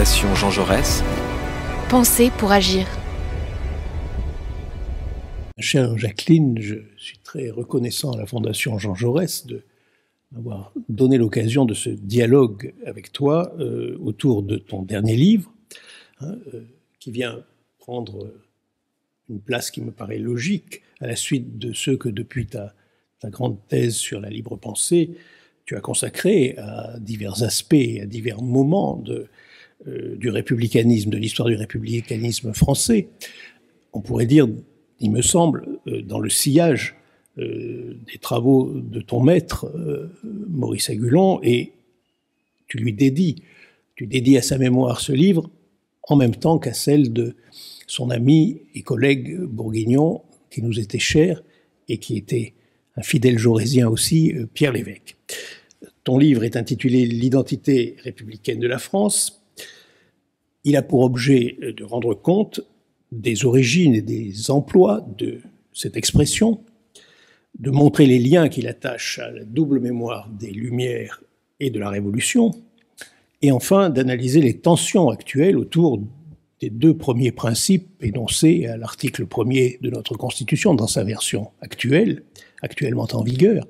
Fondation Jean Jaurès. Penser pour agir. Chère Jacqueline, je suis très reconnaissant à la Fondation Jean Jaurès de m'avoir donné l'occasion de ce dialogue avec toi autour de ton dernier livre, qui vient prendre une place qui me paraît logique à la suite de ceux que depuis ta grande thèse sur la libre pensée, tu as consacré à divers aspects, à divers moments du républicanisme, de l'histoire du républicanisme français. On pourrait dire, il me semble, dans le sillage des travaux de ton maître, Maurice Agulon, et tu dédies à sa mémoire ce livre, en même temps qu'à celle de son ami et collègue bourguignon, qui nous était cher, et qui était un fidèle jaurésien aussi, Pierre Lévesque. Ton livre est intitulé « L'identité républicaine de la France ». Il a pour objet de rendre compte des origines et des emplois de cette expression, de montrer les liens qu'il attache à la double mémoire des Lumières et de la Révolution, et enfin d'analyser les tensions actuelles autour des deux premiers principes énoncés à l'article 1er de notre Constitution dans sa version actuelle, actuellement en vigueur,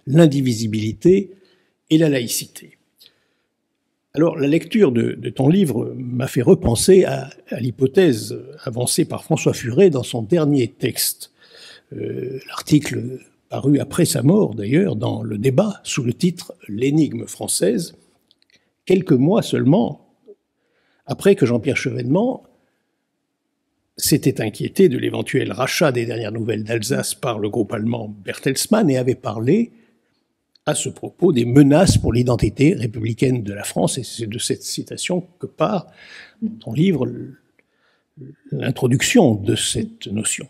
l'indivisibilité et la laïcité. Alors, la lecture de ton livre m'a fait repenser à l'hypothèse avancée par François Furet dans son dernier texte. L'article paru après sa mort, d'ailleurs, dans Le Débat, sous le titre « L'énigme française », quelques mois seulement après que Jean-Pierre Chevènement s'était inquiété de l'éventuel rachat des dernières nouvelles d'Alsace par le groupe allemand Bertelsmann et avait parlé à ce propos des menaces pour l'identité républicaine de la France, et c'est de cette citation que part dans ton livre l'introduction de cette notion.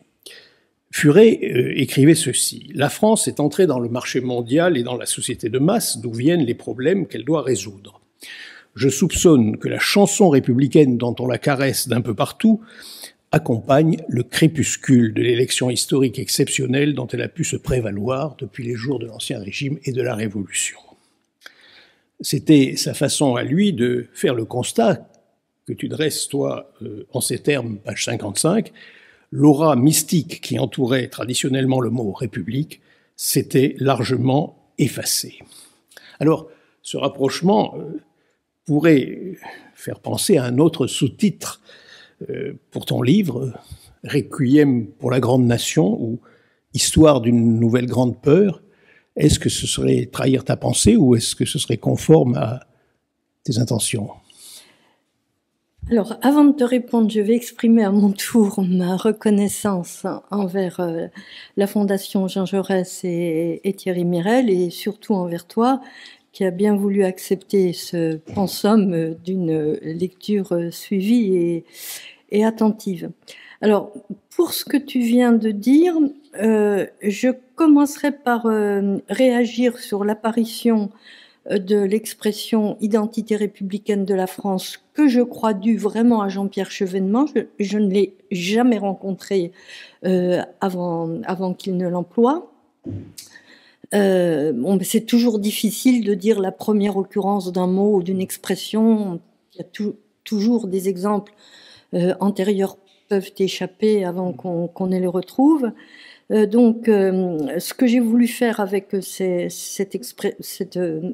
Furet écrivait ceci: « La France est entrée dans le marché mondial et dans la société de masse d'où viennent les problèmes qu'elle doit résoudre. Je soupçonne que la chanson républicaine dont on la caresse d'un peu partout accompagne le crépuscule de l'élection historique exceptionnelle dont elle a pu se prévaloir depuis les jours de l'Ancien Régime et de la Révolution. » C'était sa façon à lui de faire le constat que tu dresses, toi, en ces termes, page 55, l'aura mystique qui entourait traditionnellement le mot « république » s'était largement effacée. Alors, ce rapprochement pourrait faire penser à un autre sous-titre pour ton livre, Requiem pour la grande nation ou Histoire d'une nouvelle grande peur. Est-ce que ce serait trahir ta pensée ou est-ce que ce serait conforme à tes intentions ? Alors, avant de te répondre, je vais exprimer à mon tour ma reconnaissance envers la Fondation Jean Jaurès et Thierry Mirel, et surtout envers toi, qui a bien voulu accepter ce pensum d'une lecture suivie et attentive. Alors, pour ce que tu viens de dire, je commencerai par réagir sur l'apparition de l'expression « identité républicaine de la France » que je crois due vraiment à Jean-Pierre Chevènement. Je ne l'ai jamais rencontré avant qu'il ne l'emploie. C'est toujours difficile de dire la première occurrence d'un mot ou d'une expression. Il y a toujours des exemples antérieurs peuvent échapper avant qu'on ne les retrouve. Donc, ce que j'ai voulu faire avec cette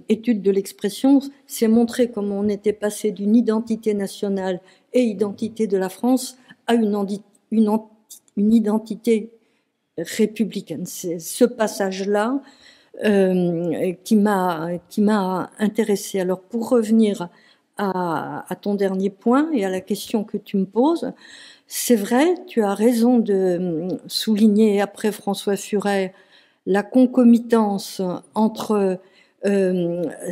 étude de l'expression, c'est montrer comment on était passé d'une identité nationale et identité de la France à une identité républicaine. C'est ce passage-là qui m'a intéressée. Alors, pour revenir à ton dernier point et à la question que tu me poses, c'est vrai, tu as raison de souligner après François Furet la concomitance entre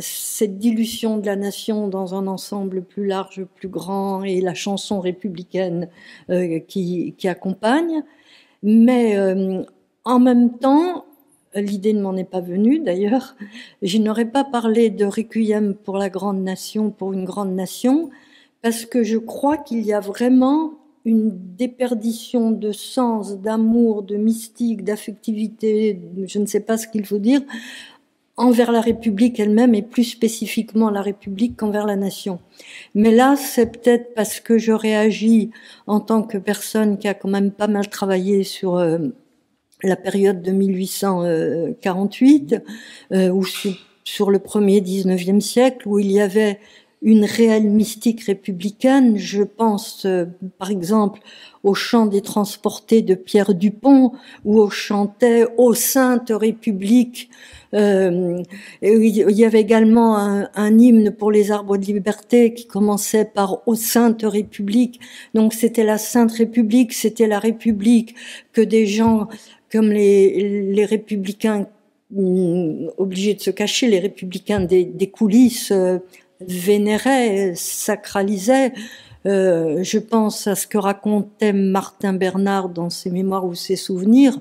cette dilution de la nation dans un ensemble plus large, plus grand, et la chanson républicaine qui accompagne. Mais en même temps, l'idée ne m'en est pas venue d'ailleurs, je n'aurais pas parlé de Requiem pour la grande nation, pour une grande nation, parce que je crois qu'il y a vraiment une déperdition de sens, d'amour, de mystique, d'affectivité, je ne sais pas ce qu'il faut dire, envers la République elle-même et plus spécifiquement la République qu'envers la nation. Mais là, c'est peut-être parce que je réagis en tant que personne qui a quand même pas mal travaillé sur la période de 1848, ou sur le premier 19e siècle, où il y avait une réelle mystique républicaine. Je pense, par exemple, au chant des transportés de Pierre Dupont, où on chantait « Ô Sainte République ». Il y avait également un hymne pour les arbres de liberté qui commençait par « Ô Sainte République ». Donc c'était la Sainte République, c'était la République que des gens comme les républicains obligés de se cacher, les républicains des coulisses, vénérait, sacralisait. Je pense à ce que racontait Martin Bernard dans ses mémoires ou ses souvenirs,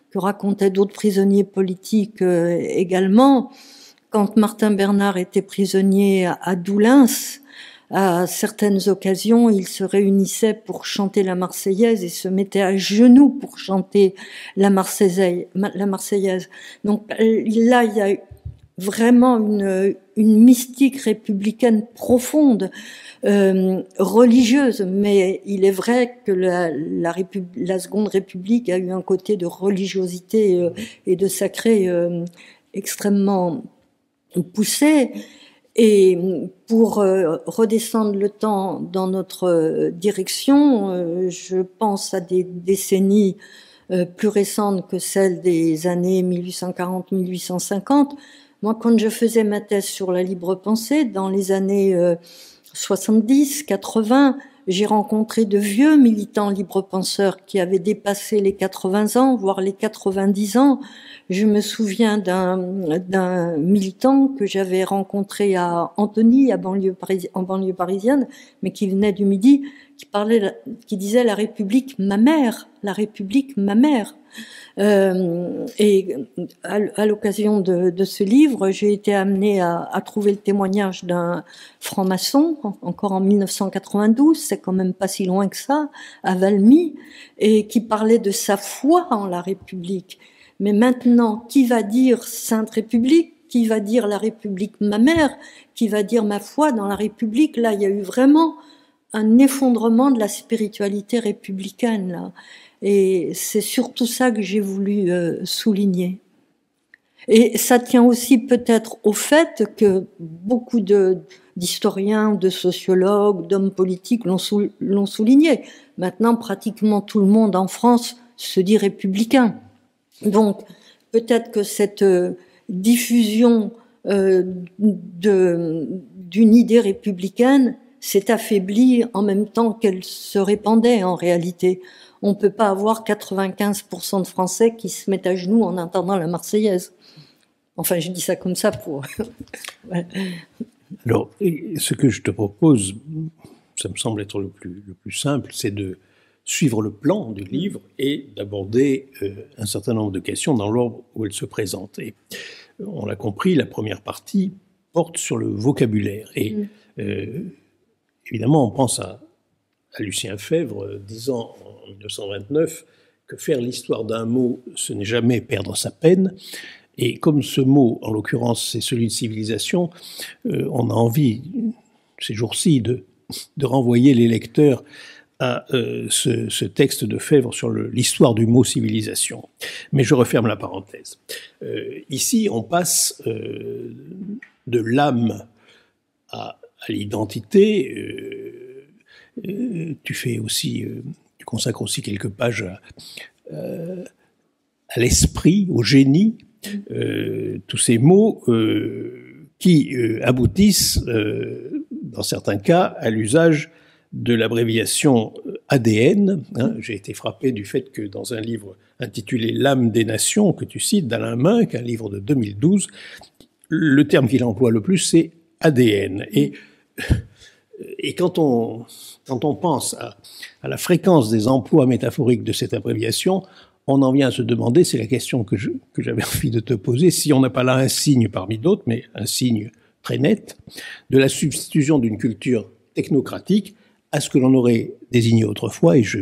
que racontaient d'autres prisonniers politiques également. Quand Martin Bernard était prisonnier à Doullens, à certaines occasions, il se réunissait pour chanter la Marseillaise et se mettait à genoux pour chanter la Marseillaise. Donc là, il y a vraiment une mystique républicaine profonde, religieuse, mais il est vrai que la Seconde République a eu un côté de religiosité et de sacré extrêmement poussé. Et pour redescendre le temps dans notre direction, je pense à des décennies plus récentes que celles des années 1840-1850. Moi, quand je faisais ma thèse sur la libre pensée, dans les années 70, 80, j'ai rencontré de vieux militants libre-penseurs qui avaient dépassé les 80 ans, voire les 90 ans. Je me souviens d'un militant que j'avais rencontré à Antony, en banlieue parisienne, mais qui venait du Midi, qui disait « la République, ma mère, la République, ma mère ». Et à l'occasion de ce livre, j'ai été amenée à trouver le témoignage d'un franc-maçon, encore en 1992, c'est quand même pas si loin que ça, à Valmy, et qui parlait de sa foi en la République. Mais maintenant, qui va dire Sainte République? Qui va dire la République ma mère? Qui va dire ma foi dans la République? Là, il y a eu vraiment un effondrement de la spiritualité républicaine, là. Et c'est surtout ça que j'ai voulu souligner. Et ça tient aussi peut-être au fait que beaucoup d'historiens, de sociologues, d'hommes politiques l'ont souligné. Maintenant, pratiquement tout le monde en France se dit républicain. Donc, peut-être que cette diffusion d'une idée républicaine s'est affaiblie en même temps qu'elle se répandait en réalité. On ne peut pas avoir 95% de Français qui se mettent à genoux en entendant la Marseillaise. Enfin, je dis ça comme ça pour... Ouais. Alors, ce que je te propose, ça me semble être le plus simple, c'est de suivre le plan du livre et d'aborder un certain nombre de questions dans l'ordre où elles se présentent. Et on l'a compris, la première partie porte sur le vocabulaire. Et évidemment, on pense à Lucien Febvre disant en 1929 que faire l'histoire d'un mot, ce n'est jamais perdre sa peine. Et comme ce mot, en l'occurrence, c'est celui de civilisation, on a envie, ces jours-ci, de renvoyer les lecteurs à ce texte de Febvre sur l'histoire du mot civilisation. Mais je referme la parenthèse. Ici, on passe de l'âme à l'identité. Tu consacres aussi quelques pages à l'esprit, au génie, tous ces mots qui aboutissent, dans certains cas, à l'usage de l'abréviation ADN. J'ai été frappé du fait que dans un livre intitulé « L'âme des nations » que tu cites d'Alain Minc, un livre de 2012, le terme qu'il emploie le plus, c'est ADN. Et quand on pense à la fréquence des emplois métaphoriques de cette abréviation, on en vient à se demander, c'est la question que j'avais envie de te poser, si on n'a pas là un signe parmi d'autres, mais un signe très net, de la substitution d'une culture technocratique à ce que l'on aurait désigné autrefois, et je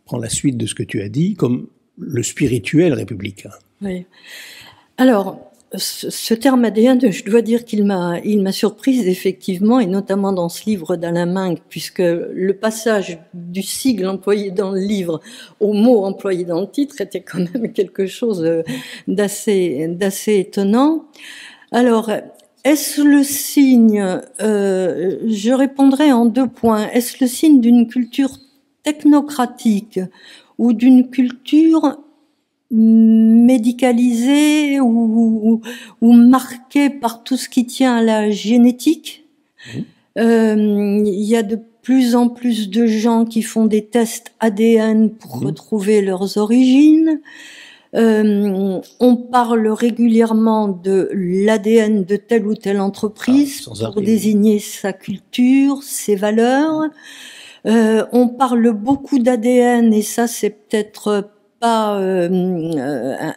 prends la suite de ce que tu as dit, comme le spirituel républicain. Oui. Alors, ce terme ADN, je dois dire qu'il m'a surprise effectivement, et notamment dans ce livre d'Alain Minc, puisque le passage du sigle employé dans le livre au mot employé dans le titre était quand même quelque chose d'assez étonnant. Alors, est-ce le signe, je répondrai en 2 points, est-ce le signe d'une culture technocratique ou d'une culture médicalisée ou marquée par tout ce qui tient à la génétique? Il y a de plus en plus de gens qui font des tests ADN pour retrouver leurs origines. On parle régulièrement de l'ADN de telle ou telle entreprise pour désigner sa culture, ses valeurs. On parle beaucoup d'ADN, et ça c'est peut-être pas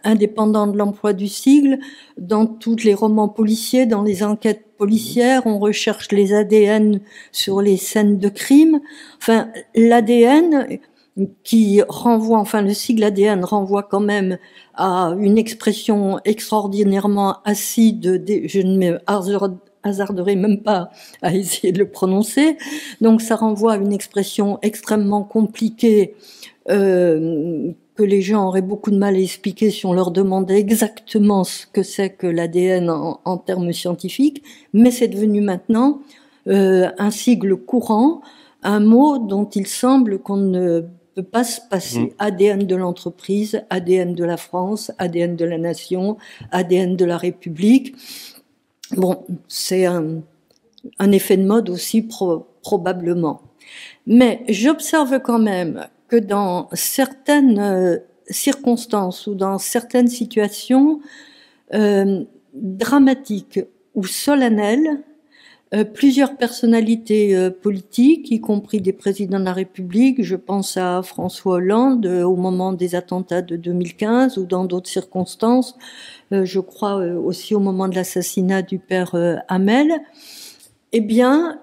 indépendant de l'emploi du sigle. Dans tous les romans policiers, dans les enquêtes policières, on recherche les ADN sur les scènes de crime. Enfin, l'ADN qui renvoie, enfin le sigle ADN renvoie quand même à une expression extraordinairement acide, je ne me hasarderai même pas à essayer de le prononcer. Donc ça renvoie à une expression extrêmement compliquée que les gens auraient beaucoup de mal à expliquer si on leur demandait exactement ce que c'est que l'ADN en termes scientifiques, mais c'est devenu maintenant un sigle courant, un mot dont il semble qu'on ne peut pas se passer. ADN de l'entreprise, ADN de la France, ADN de la nation, ADN de la République. Bon, c'est un effet de mode aussi probablement. Mais j'observe quand même que dans certaines circonstances ou dans certaines situations dramatiques ou solennelles, plusieurs personnalités politiques, y compris des présidents de la République, je pense à François Hollande au moment des attentats de 2015 ou dans d'autres circonstances, je crois aussi au moment de l'assassinat du père Hamel, eh bien,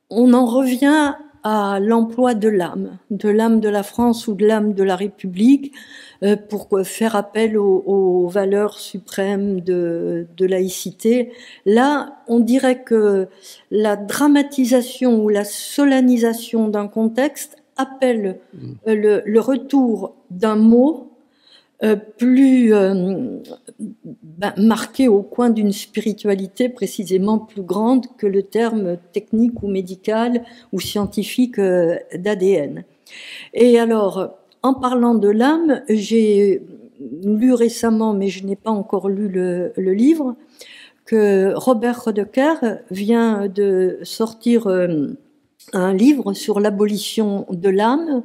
on en revient à l'emploi de l'âme de la France ou de l'âme de la République pour faire appel aux valeurs suprêmes de laïcité. Là, on dirait que la dramatisation ou la solennisation d'un contexte appelle le retour d'un mot plus marqué au coin d'une spiritualité précisément plus grande que le terme technique ou médical ou scientifique d'ADN. Et alors, en parlant de l'âme, j'ai lu récemment, mais je n'ai pas encore lu le livre, que Robert Rodecker vient de sortir un livre sur l'abolition de l'âme.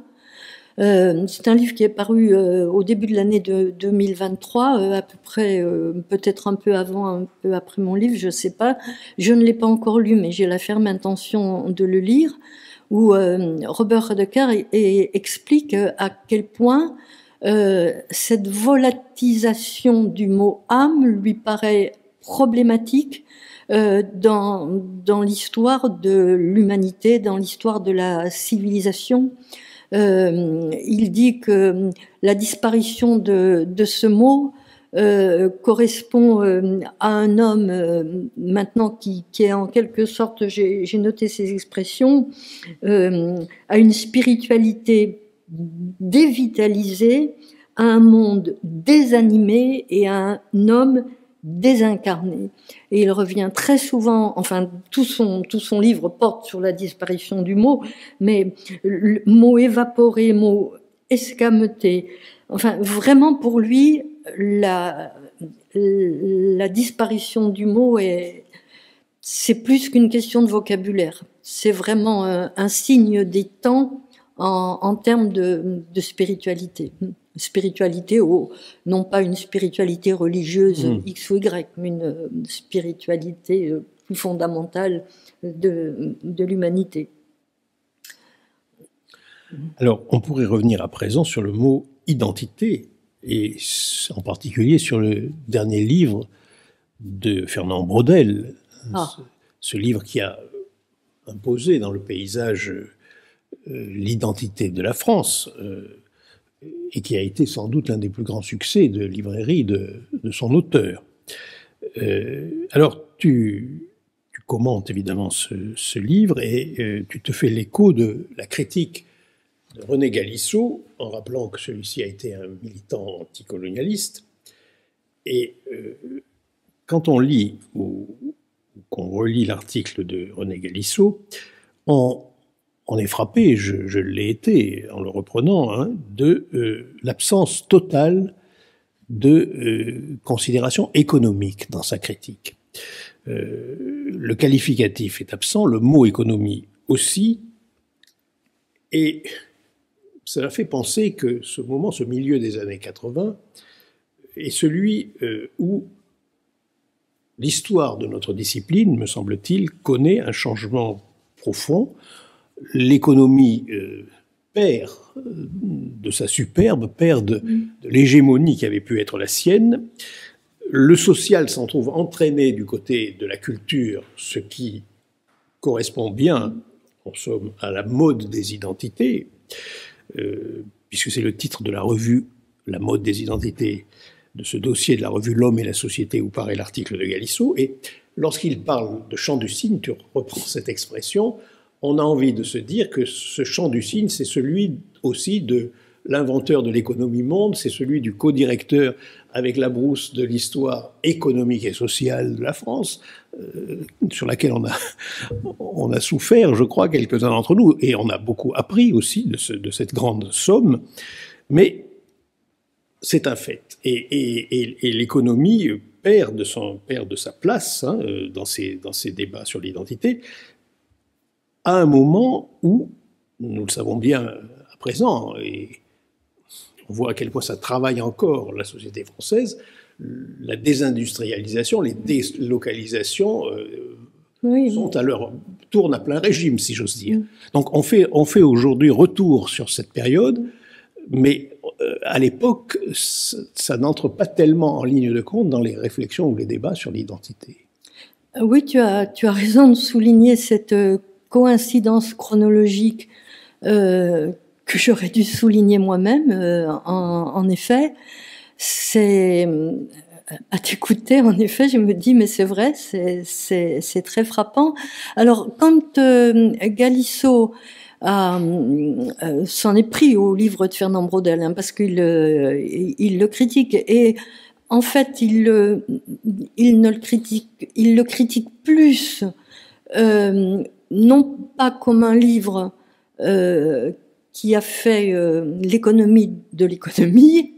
C'est un livre qui est paru au début de l'année 2023, à peu près, peut-être un peu avant, un peu après mon livre, je ne sais pas. Je ne l'ai pas encore lu, mais j'ai la ferme intention de le lire, où Robert Rodecker explique à quel point cette volatilisation du mot âme lui paraît problématique dans l'histoire de l'humanité, dans l'histoire de la civilisation. Il dit que la disparition de ce mot correspond à un homme maintenant qui est en quelque sorte, j'ai noté ces expressions, à une spiritualité dévitalisée, à un monde désanimé et à un homme désincarné. Et il revient très souvent, enfin tout son livre porte sur la disparition du mot, mais le mot évaporé, mot escamoté, enfin vraiment pour lui la disparition du mot c'est plus qu'une question de vocabulaire, c'est vraiment un signe des temps en termes de spiritualité. Spiritualité, non pas une spiritualité religieuse X ou Y, mais une spiritualité plus fondamentale de l'humanité. Alors, on pourrait revenir à présent sur le mot identité, et en particulier sur le dernier livre de Fernand Braudel, ce livre qui a imposé dans le paysage l'identité de la France, et qui a été sans doute l'un des plus grands succès de librairie de son auteur. Alors, tu commentes évidemment ce livre et tu te fais l'écho de la critique de René Galissot, en rappelant que celui-ci a été un militant anticolonialiste. Et quand on lit ou qu'on relit l'article de René Galissot, on est frappé, je l'ai été en le reprenant, hein, de l'absence totale de considération économique dans sa critique. Le qualificatif est absent, le mot économie aussi, et cela fait penser que ce moment, ce milieu des années 80, est celui où l'histoire de notre discipline, me semble-t-il, connaît un changement profond. L'économie perd de sa superbe, perd de l'hégémonie qui avait pu être la sienne. Le social s'en trouve entraîné du côté de la culture, ce qui correspond bien, en somme, à la mode des identités, puisque c'est le titre de la revue « La mode des identités », de ce dossier de la revue L'Homme et la Société où paraît l'article de Galissot. Et lorsqu'il parle de chant du cygne, tu reprends cette expression, on a envie de se dire que ce chant du cygne, c'est celui aussi de l'inventeur de l'économie monde, c'est celui du co-directeur avec la brousse de l'histoire économique et sociale de la France, sur laquelle on a souffert, je crois, quelques-uns d'entre nous, et on a beaucoup appris aussi de cette grande somme, mais c'est un fait. Et l'économie perd de sa place hein, dans ces débats sur l'identité, à un moment où, nous le savons bien à présent, et on voit à quel point ça travaille encore la société française, la désindustrialisation, les délocalisations tournent à plein régime, si j'ose dire. Donc on fait aujourd'hui retour sur cette période, mais à l'époque, ça n'entre pas tellement en ligne de compte dans les réflexions ou les débats sur l'identité. Oui, tu as raison de souligner cette coïncidence chronologique que j'aurais dû souligner moi-même. En effet, c'est à t'écouter, en effet, je me dis, mais c'est vrai, c'est très frappant. Alors, quand Galissot s'en est pris au livre de Fernand Braudel, hein, parce qu'il le critique, et en fait, il le critique plus, non pas comme un livre qui a fait l'économie de l'économie,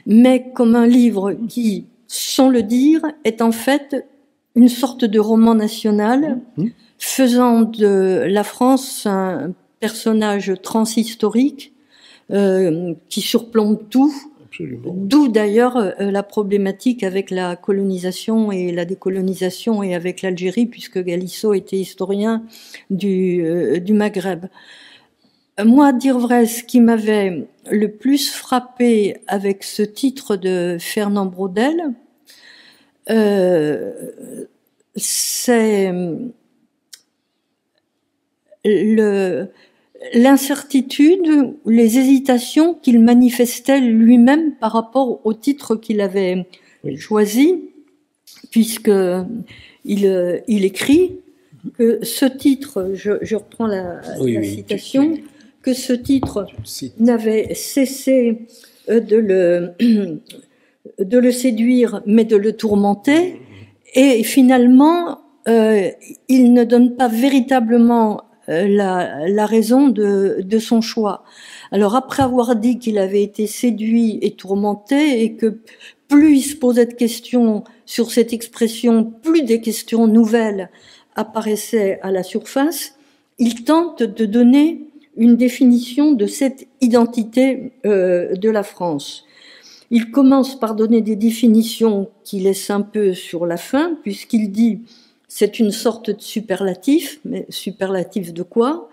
mais comme un livre qui, sans le dire, est en fait une sorte de roman national, faisant de la France un personnage transhistorique qui surplombe tout. Absolument. D'où d'ailleurs la problématique avec la colonisation et la décolonisation et avec l'Algérie, puisque Galissot était historien du Maghreb. Moi, à dire vrai, ce qui m'avait le plus frappé avec ce titre de Fernand Braudel, c'est l'incertitude, les hésitations qu'il manifestait lui-même par rapport au titre qu'il avait choisi, puisque il écrit que ce titre, je reprends la citation, que ce titre n'avait cessé de le séduire, mais de le tourmenter, et finalement, il ne donne pas véritablement la raison de son choix. Alors après avoir dit qu'il avait été séduit et tourmenté, et que plus il se posait de questions sur cette expression, plus des questions nouvelles apparaissaient à la surface, il tente de donner une définition de cette identité de la France. Il commence par donner des définitions qui laissent un peu sur la fin, puisqu'il dit c'est une sorte de superlatif, mais superlatif de quoi?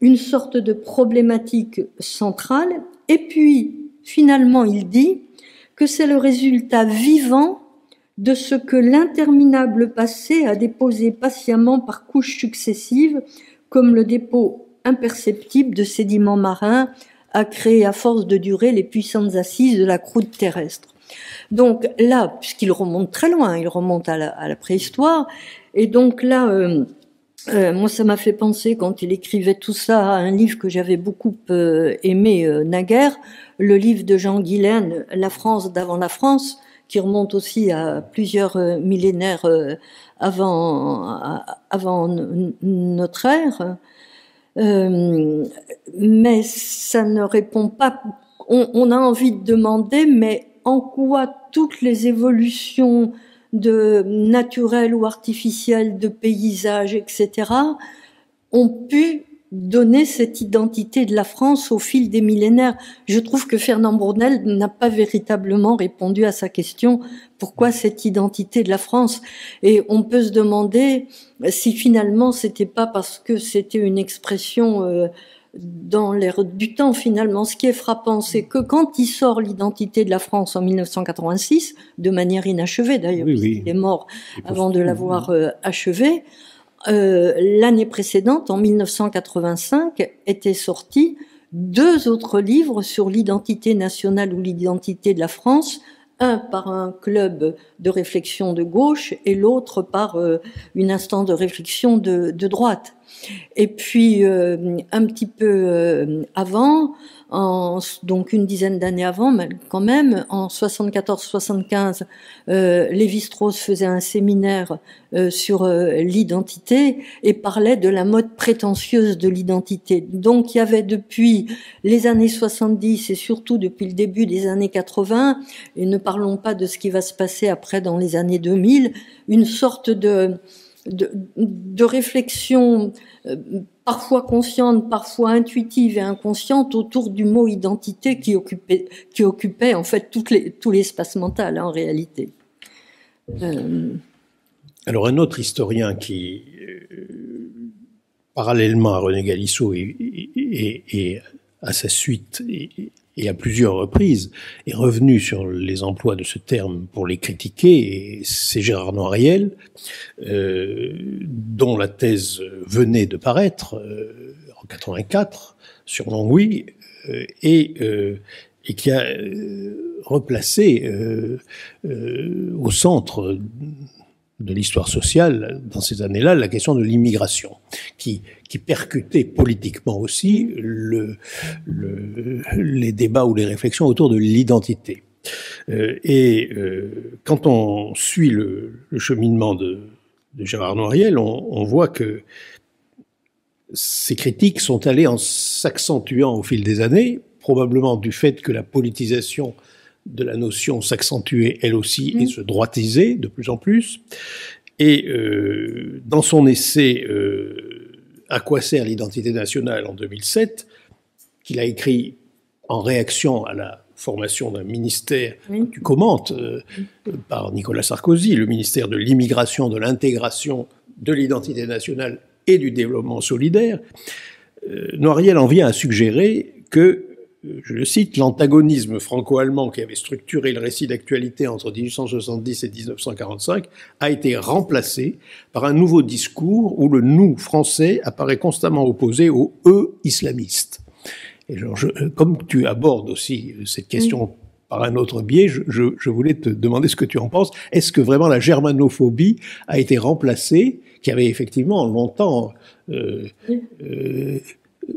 Une sorte de problématique centrale, et puis finalement il dit que c'est le résultat vivant de ce que l'interminable passé a déposé patiemment par couches successives, comme le dépôt imperceptible de sédiments marins a créé à force de durée les puissantes assises de la croûte terrestre. Donc là, puisqu'il remonte très loin, il remonte à la préhistoire, et donc là, moi ça m'a fait penser, quand il écrivait tout ça, à un livre que j'avais beaucoup aimé naguère, le livre de Jean Guilaine, La France d'avant la France, qui remonte aussi à plusieurs millénaires avant notre ère. Mais ça ne répond pas. On a envie de demander, mais en quoi toutes les évolutions naturelles ou artificielles de paysages, etc., ont pu donner cette identité de la France au fil des millénaires? Je trouve que Fernand Braudel n'a pas véritablement répondu à sa question: pourquoi cette identité de la France? Et on peut se demander si finalement c'était pas parce que c'était une expression dans l'air du temps. Finalement, ce qui est frappant, c'est que quand il sort l'identité de la France en 1986, de manière inachevée d'ailleurs, oui. il est mort avant de l'avoir achevé, l'année précédente, en 1985, étaient sortis 2 autres livres sur l'identité nationale ou l'identité de la France, un par un club de réflexion de gauche et l'autre par une instance de réflexion de droite. Et puis, un petit peu avant, donc une dizaine d'années avant, mais quand même, en 74-75, Lévi-Strauss faisait un séminaire sur l'identité et parlait de la mode prétentieuse de l'identité. Donc, il y avait depuis les années 70 et surtout depuis le début des années 80, et ne parlons pas de ce qui va se passer après dans les années 2000, une sorte de réflexion parfois consciente, parfois intuitive et inconsciente autour du mot identité qui occupait en fait tout l'espace mental en réalité. Alors un autre historien qui, parallèlement à René Galissot et à sa suite et à plusieurs reprises, est revenu sur les emplois de ce terme pour les critiquer, et c'est Gérard Noiriel, dont la thèse venait de paraître en 84 sur Longwy, et qui a replacé au centre de l'histoire sociale, dans ces années-là, la question de l'immigration, qui percutait politiquement aussi les débats ou les réflexions autour de l'identité. Quand on suit le cheminement de Gérard Noiriel, on voit que ces critiques sont allées en s'accentuant au fil des années, probablement du fait que la politisation de la notion s'accentuait elle aussi et se droitisait de plus en plus. Et dans son essai À quoi sert l'identité nationale en 2007, qu'il a écrit en réaction à la formation d'un ministère que tu commentes par Nicolas Sarkozy, le ministère de l'immigration, de l'intégration, de l'identité nationale et du développement solidaire, Noiriel en vient à suggérer que, je le cite, l'antagonisme franco-allemand qui avait structuré le récit d'actualité entre 1870 et 1945 a été remplacé par un nouveau discours où le « nous » français apparaît constamment opposé au « eux » islamiste. Et genre, comme tu abordes aussi cette question par un autre biais, je voulais te demander ce que tu en penses. Est-ce que vraiment la germanophobie a été remplacée, qui avait effectivement longtemps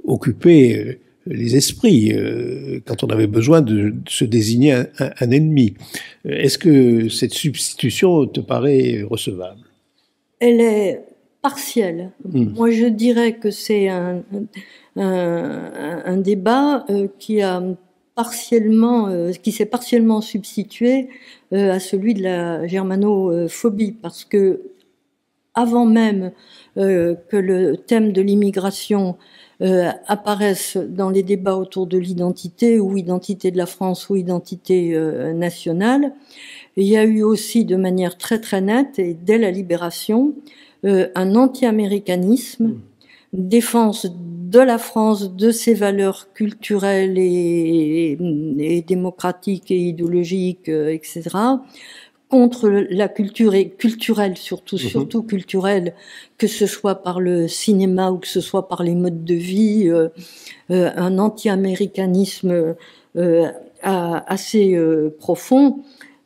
occupé les esprits quand on avait besoin de se désigner un ennemi? Est-ce que cette substitution te paraît recevable? Elle est partielle. Moi, je dirais que c'est un débat qui s'est partiellement substitué à celui de la germanophobie, parce que avant même que le thème de l'immigration apparaissent dans les débats autour de l'identité, ou identité de la France ou identité nationale, il y a eu aussi de manière très très nette, et dès la Libération, un anti-américanisme, défense de la France, de ses valeurs culturelles et démocratiques et idéologiques, etc., contre la culture, et culturelle surtout culturelle, que ce soit par le cinéma ou que ce soit par les modes de vie, un anti-américanisme assez profond.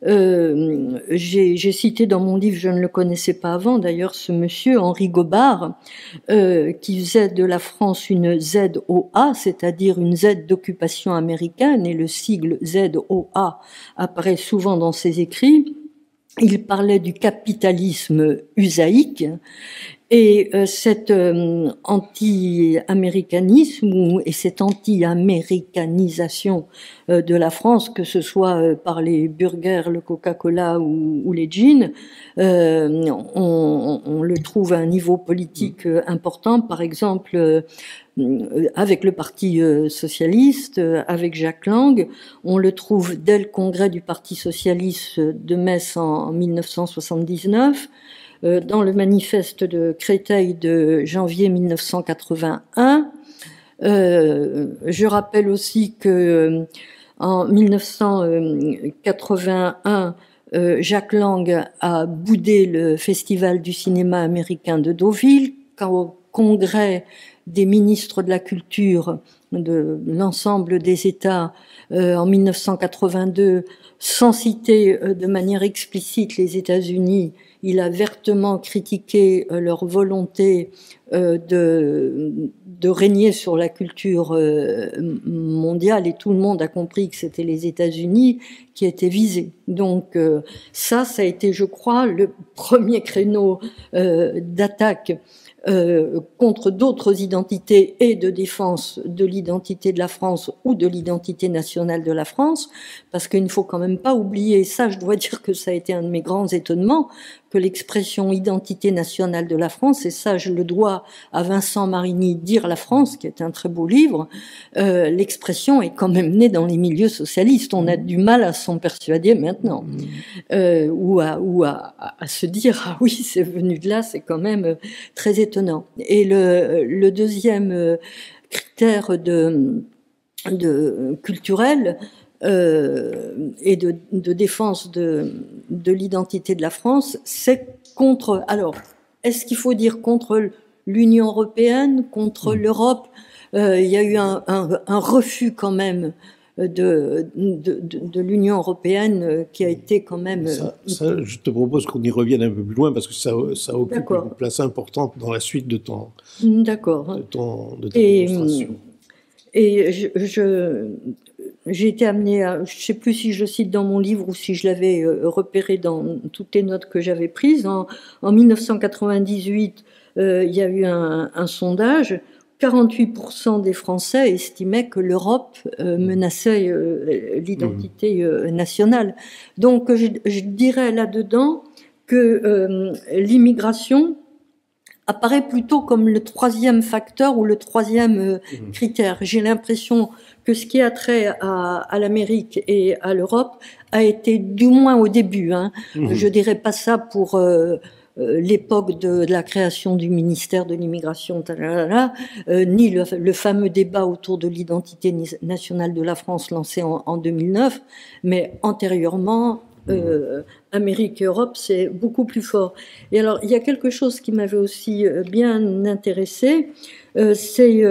J'ai cité dans mon livre, je ne le connaissais pas avant d'ailleurs, ce monsieur Henri Gobard, qui faisait de la France une ZOA, c'est-à-dire une Z d'occupation américaine, et le sigle ZOA apparaît souvent dans ses écrits. Il parlait du capitalisme usaïque, et cet anti-américanisme et cette anti-américanisation de la France, que ce soit par les burgers, le Coca-Cola ou les jeans, on le trouve à un niveau politique important. Par exemple, avec le Parti socialiste, avec Jacques Lang, on le trouve dès le congrès du Parti socialiste de Metz en 1979. Dans le manifeste de Créteil de janvier 1981. Je rappelle aussi que en 1981, Jacques Lang a boudé le Festival du cinéma américain de Deauville, quand au congrès des ministres de la culture de l'ensemble des États en 1982, sans citer de manière explicite les États-Unis, il a vertement critiqué leur volonté de régner sur la culture mondiale, et tout le monde a compris que c'était les États-Unis qui étaient visés. Donc ça a été, je crois, le premier créneau d'attaque contre d'autres identités et de défense de l'identité de la France ou de l'identité nationale de la France, parce qu'il ne faut quand même pas oublier, ça je dois dire que ça a été un de mes grands étonnements, que l'expression identité nationale de la France, et ça je le dois à Vincent Marini, Dire la France, qui est un très beau livre, l'expression est quand même née dans les milieux socialistes, on a du mal à s'en persuader maintenant, ou à se dire, ah oui, c'est venu de là, c'est quand même très étonnant. Et le deuxième critère culturel et de défense de l'identité de la France, c'est contre... Alors, est-ce qu'il faut dire contre l'Union européenne, contre l'Europe? Il y a eu un refus quand même de l'Union européenne qui a été quand même... Ça, je te propose qu'on y revienne un peu plus loin, parce que ça occupe une place importante dans la suite de ta démonstration. Et j'ai été amenée à... Je ne sais plus si je le cite dans mon livre ou si je l'avais repéré dans toutes les notes que j'avais prises. En 1998, il y a eu un sondage. 48% des Français estimaient que l'Europe menaçait l'identité nationale. Donc je dirais là-dedans que l'immigration apparaît plutôt comme le troisième facteur ou le troisième critère. J'ai l'impression que ce qui a trait à l'Amérique et à l'Europe a été, du moins au début, je dirais pas ça pour... l'époque de la création du ministère de l'immigration, ni le fameux débat autour de l'identité nationale de la France lancé en 2009, mais antérieurement, Amérique et Europe, c'est beaucoup plus fort. Et alors, il y a quelque chose qui m'avait aussi bien intéressé, c'est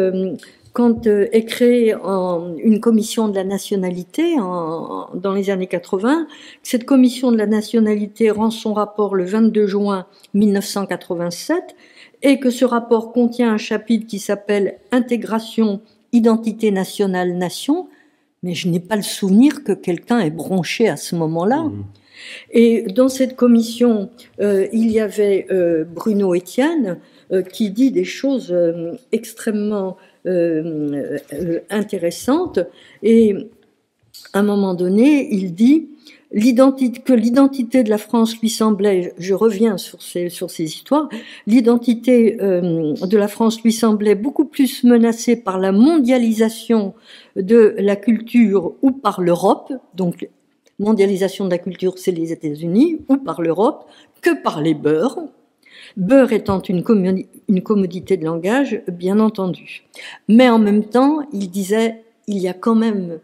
quand est créée une commission de la nationalité dans les années 80, cette commission de la nationalité rend son rapport le 22 juin 1987 et que ce rapport contient un chapitre qui s'appelle « Intégration, identité nationale, nation », mais je n'ai pas le souvenir que quelqu'un ait bronché à ce moment-là. Et dans cette commission, il y avait Bruno Etienne qui dit des choses extrêmement intéressante, et à un moment donné il dit que l'identité de la France lui semblait, je reviens sur ces histoires, l'identité de la France lui semblait beaucoup plus menacée par la mondialisation de la culture ou par l'Europe, donc mondialisation de la culture c'est les États-Unis, ou par l'Europe, que par les beurs. Beurre étant une commodité de langage, bien entendu. Mais en même temps, il disait, il y a quand même,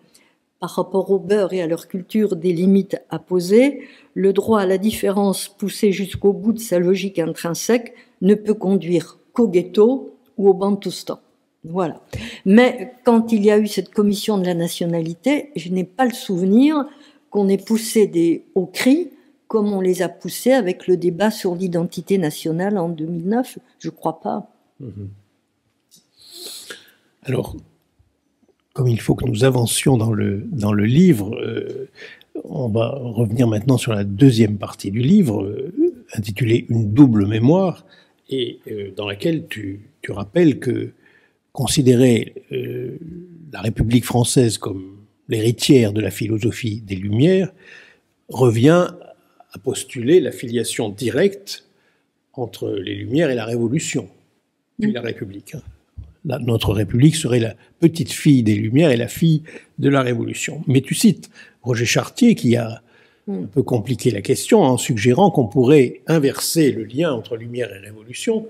par rapport au beurre et à leur culture, des limites à poser. Le droit à la différence poussé jusqu'au bout de sa logique intrinsèque ne peut conduire qu'au ghetto ou au bantoustan. Voilà. Mais quand il y a eu cette commission de la nationalité, je n'ai pas le souvenir qu'on ait poussé au cri comme on les a poussés avec le débat sur l'identité nationale en 2009. Je ne crois pas. Alors, comme il faut que nous avancions dans le livre, on va revenir maintenant sur la deuxième partie du livre, intitulée « Une double mémoire », et dans laquelle tu rappelles que considérer la République française comme l'héritière de la philosophie des Lumières revient à postuler la filiation directe entre les Lumières et la Révolution, puis la République. Notre République serait la petite fille des Lumières et la fille de la Révolution. Mais tu cites Roger Chartier qui a un peu compliqué la question en suggérant qu'on pourrait inverser le lien entre Lumière et Révolution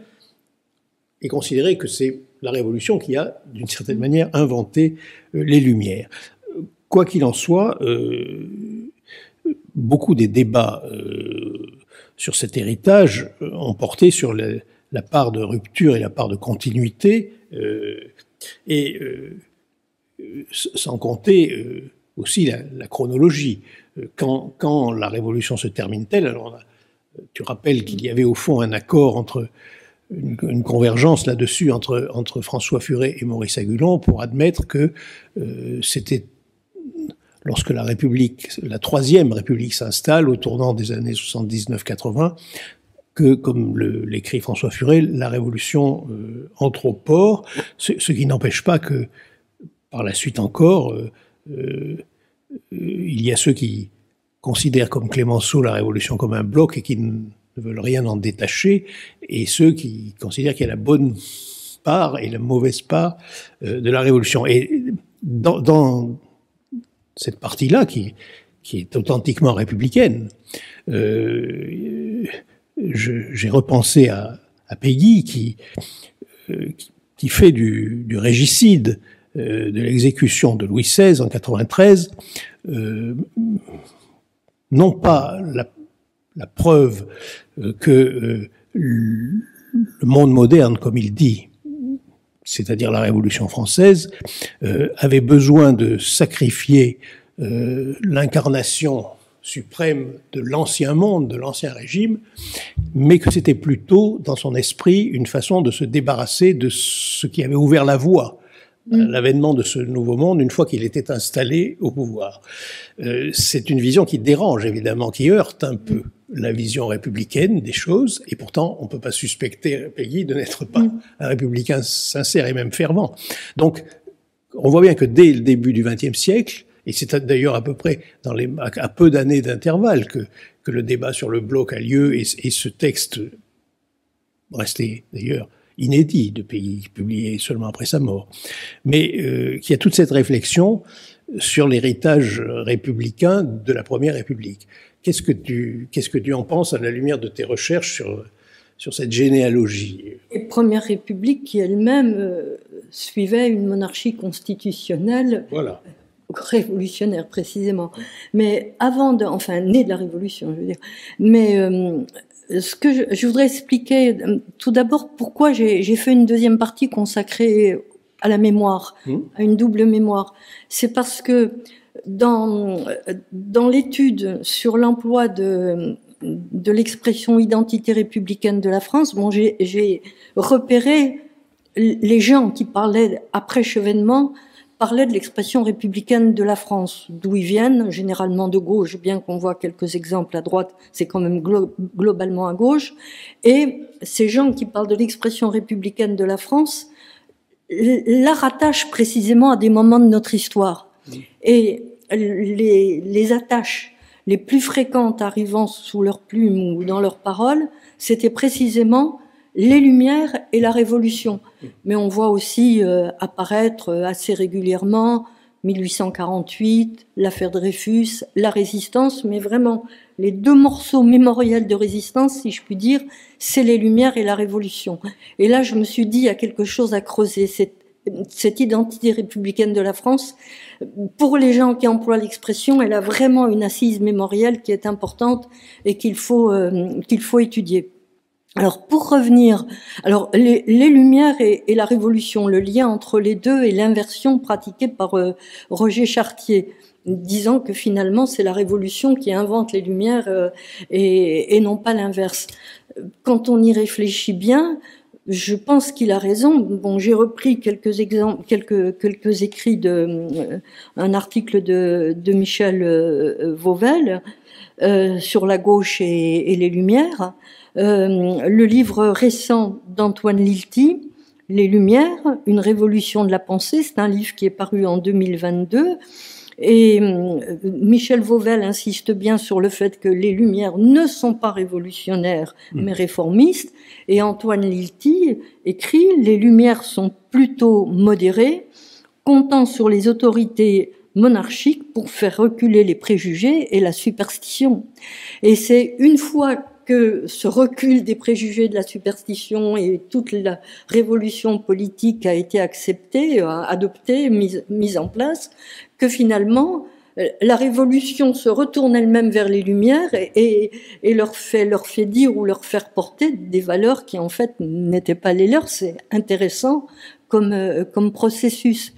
et considérer que c'est la Révolution qui a, d'une certaine manière, inventé les Lumières. Quoi qu'il en soit, beaucoup des débats sur cet héritage ont porté sur la part de rupture et la part de continuité, sans compter aussi la chronologie. Quand la Révolution se termine-t-elle, alors tu rappelles qu'il y avait au fond un accord entre une convergence là-dessus entre François Furet et Maurice Agulon pour admettre que c'était lorsque la Troisième République s'installe au tournant des années 79-80, que, comme l'écrit François Furet, la Révolution entre au port, ce qui n'empêche pas que, par la suite encore, il y a ceux qui considèrent comme Clémenceau la Révolution comme un bloc et qui ne veulent rien en détacher, et ceux qui considèrent qu'il y a la bonne part et la mauvaise part de la Révolution. Et dans cette partie-là, qui est authentiquement républicaine, j'ai repensé à Péguy qui fait du régicide de l'exécution de Louis XVI en 93 non pas la preuve que le monde moderne, comme il dit, c'est-à-dire la Révolution française, avait besoin de sacrifier l'incarnation suprême de l'ancien monde, de l'ancien régime, mais que c'était plutôt, dans son esprit, une façon de se débarrasser de ce qui avait ouvert la voie à l'avènement de ce nouveau monde une fois qu'il était installé au pouvoir. C'est une vision qui dérange, évidemment, qui heurte un peu la vision républicaine des choses, et pourtant, on ne peut pas suspecter Péguy de n'être pas un républicain sincère et même fervent. Donc, on voit bien que dès le début du XXe siècle, et c'est d'ailleurs à peu près à peu d'années d'intervalle que le débat sur le bloc a lieu, et ce texte, resté d'ailleurs inédit de Péguy, publié seulement après sa mort, mais qu'il y a toute cette réflexion sur l'héritage républicain de la Première République. Qu'est-ce que tu en penses à la lumière de tes recherches sur cette généalogie? Et Première République qui elle-même suivait une monarchie constitutionnelle, voilà, révolutionnaire précisément, mais née de la Révolution, je veux dire. Mais ce que je voudrais expliquer, tout d'abord, pourquoi j'ai fait une deuxième partie consacrée à la mémoire, à une double mémoire. C'est parce que dans l'étude sur l'emploi de l'expression identité républicaine de la France, j'ai repéré les gens qui parlaient après Chevènement parlaient de l'expression républicaine de la France, d'où ils viennent, généralement de gauche, bien qu'on voit quelques exemples à droite, c'est quand même globalement à gauche. Et ces gens qui parlent de l'expression républicaine de la France la rattachent précisément à des moments de notre histoire. Et les attaches les plus fréquentes arrivant sous leur plume ou dans leurs paroles, c'était précisément les Lumières et la Révolution. Mais on voit aussi apparaître assez régulièrement 1848, l'affaire Dreyfus, la Résistance, mais vraiment les deux morceaux mémoriels de résistance, si je puis dire, c'est les Lumières et la Révolution. Et là, je me suis dit, il y a quelque chose à creuser, cette identité républicaine de la France. Pour les gens qui emploient l'expression, elle a vraiment une assise mémorielle qui est importante et qu'il faut étudier. Alors, pour revenir, alors les Lumières et la Révolution, le lien entre les deux et l'inversion pratiquée par Roger Chartier, disant que finalement c'est la Révolution qui invente les Lumières et non pas l'inverse. Quand on y réfléchit bien, je pense qu'il a raison. Bon, j'ai repris quelques exemples, quelques écrits un article de Michel Vauvel sur la gauche et les Lumières. Le livre récent d'Antoine Lilti, Les Lumières, une révolution de la pensée, c'est un livre qui est paru en 2022. Et Michel Vauvel insiste bien sur le fait que les Lumières ne sont pas révolutionnaires, mais réformistes. Et Antoine Lilti écrit « Les Lumières sont plutôt modérées, comptant sur les autorités monarchiques pour faire reculer les préjugés et la superstition. » Et c'est une fois que ce recul des préjugés, de la superstition et toute la révolution politique a été acceptée, adoptée, mise en place, que finalement la révolution se retourne elle-même vers les Lumières et leur fait dire ou leur faire porter des valeurs qui en fait n'étaient pas les leurs. C'est intéressant comme processus.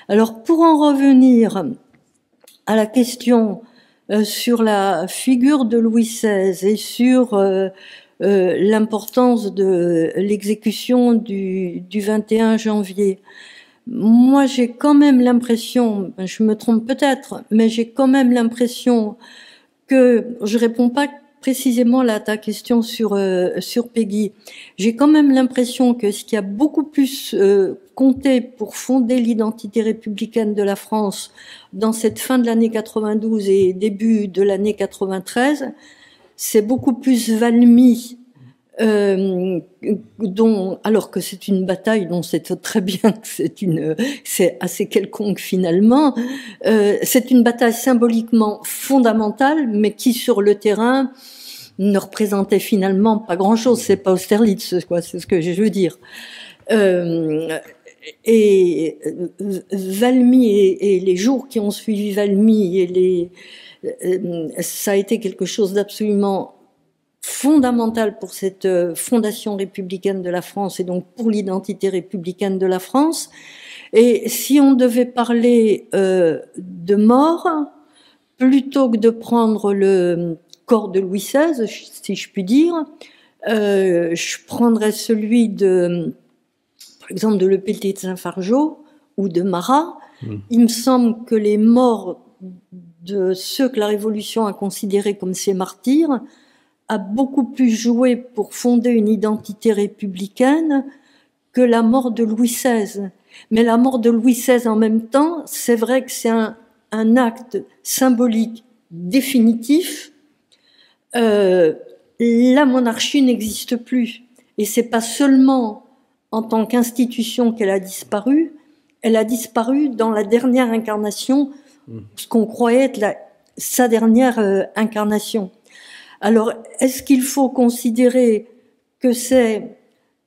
Alors pour en revenir à la question sur la figure de Louis XVI et sur l'importance de l'exécution du 21 janvier, moi j'ai quand même l'impression, je me trompe peut-être, mais j'ai quand même l'impression que, je réponds pas précisément là à ta question sur Péguy, j'ai quand même l'impression que ce qui a beaucoup plus compté pour fonder l'identité républicaine de la France dans cette fin de l'année 92 et début de l'année 93, c'est beaucoup plus Valmy, alors que c'est une bataille dont c'est très bien que c'est assez quelconque finalement, c'est une bataille symboliquement fondamentale, mais qui sur le terrain ne représentait finalement pas grand-chose. C'est pas Austerlitz, quoi, c'est ce que je veux dire. Et Valmy et les jours qui ont suivi Valmy ça a été quelque chose d'absolument fondamental pour cette fondation républicaine de la France et donc pour l'identité républicaine de la France. Et si on devait parler de mort, plutôt que de prendre le corps de Louis XVI, si je puis dire, je prendrais celui par exemple, de Lepelletier de Saint-Fargeau ou de Marat. Il me semble que les morts de ceux que la Révolution a considérés comme ses martyrs a beaucoup plus joué pour fonder une identité républicaine que la mort de Louis XVI. Mais la mort de Louis XVI en même temps, c'est vrai que c'est un acte symbolique définitif. La monarchie n'existe plus. Et c'est pas seulement en tant qu'institution qu'elle a disparu, elle a disparu dans la dernière incarnation, ce qu'on croyait être sa dernière incarnation. Alors, est-ce qu'il faut considérer que c'est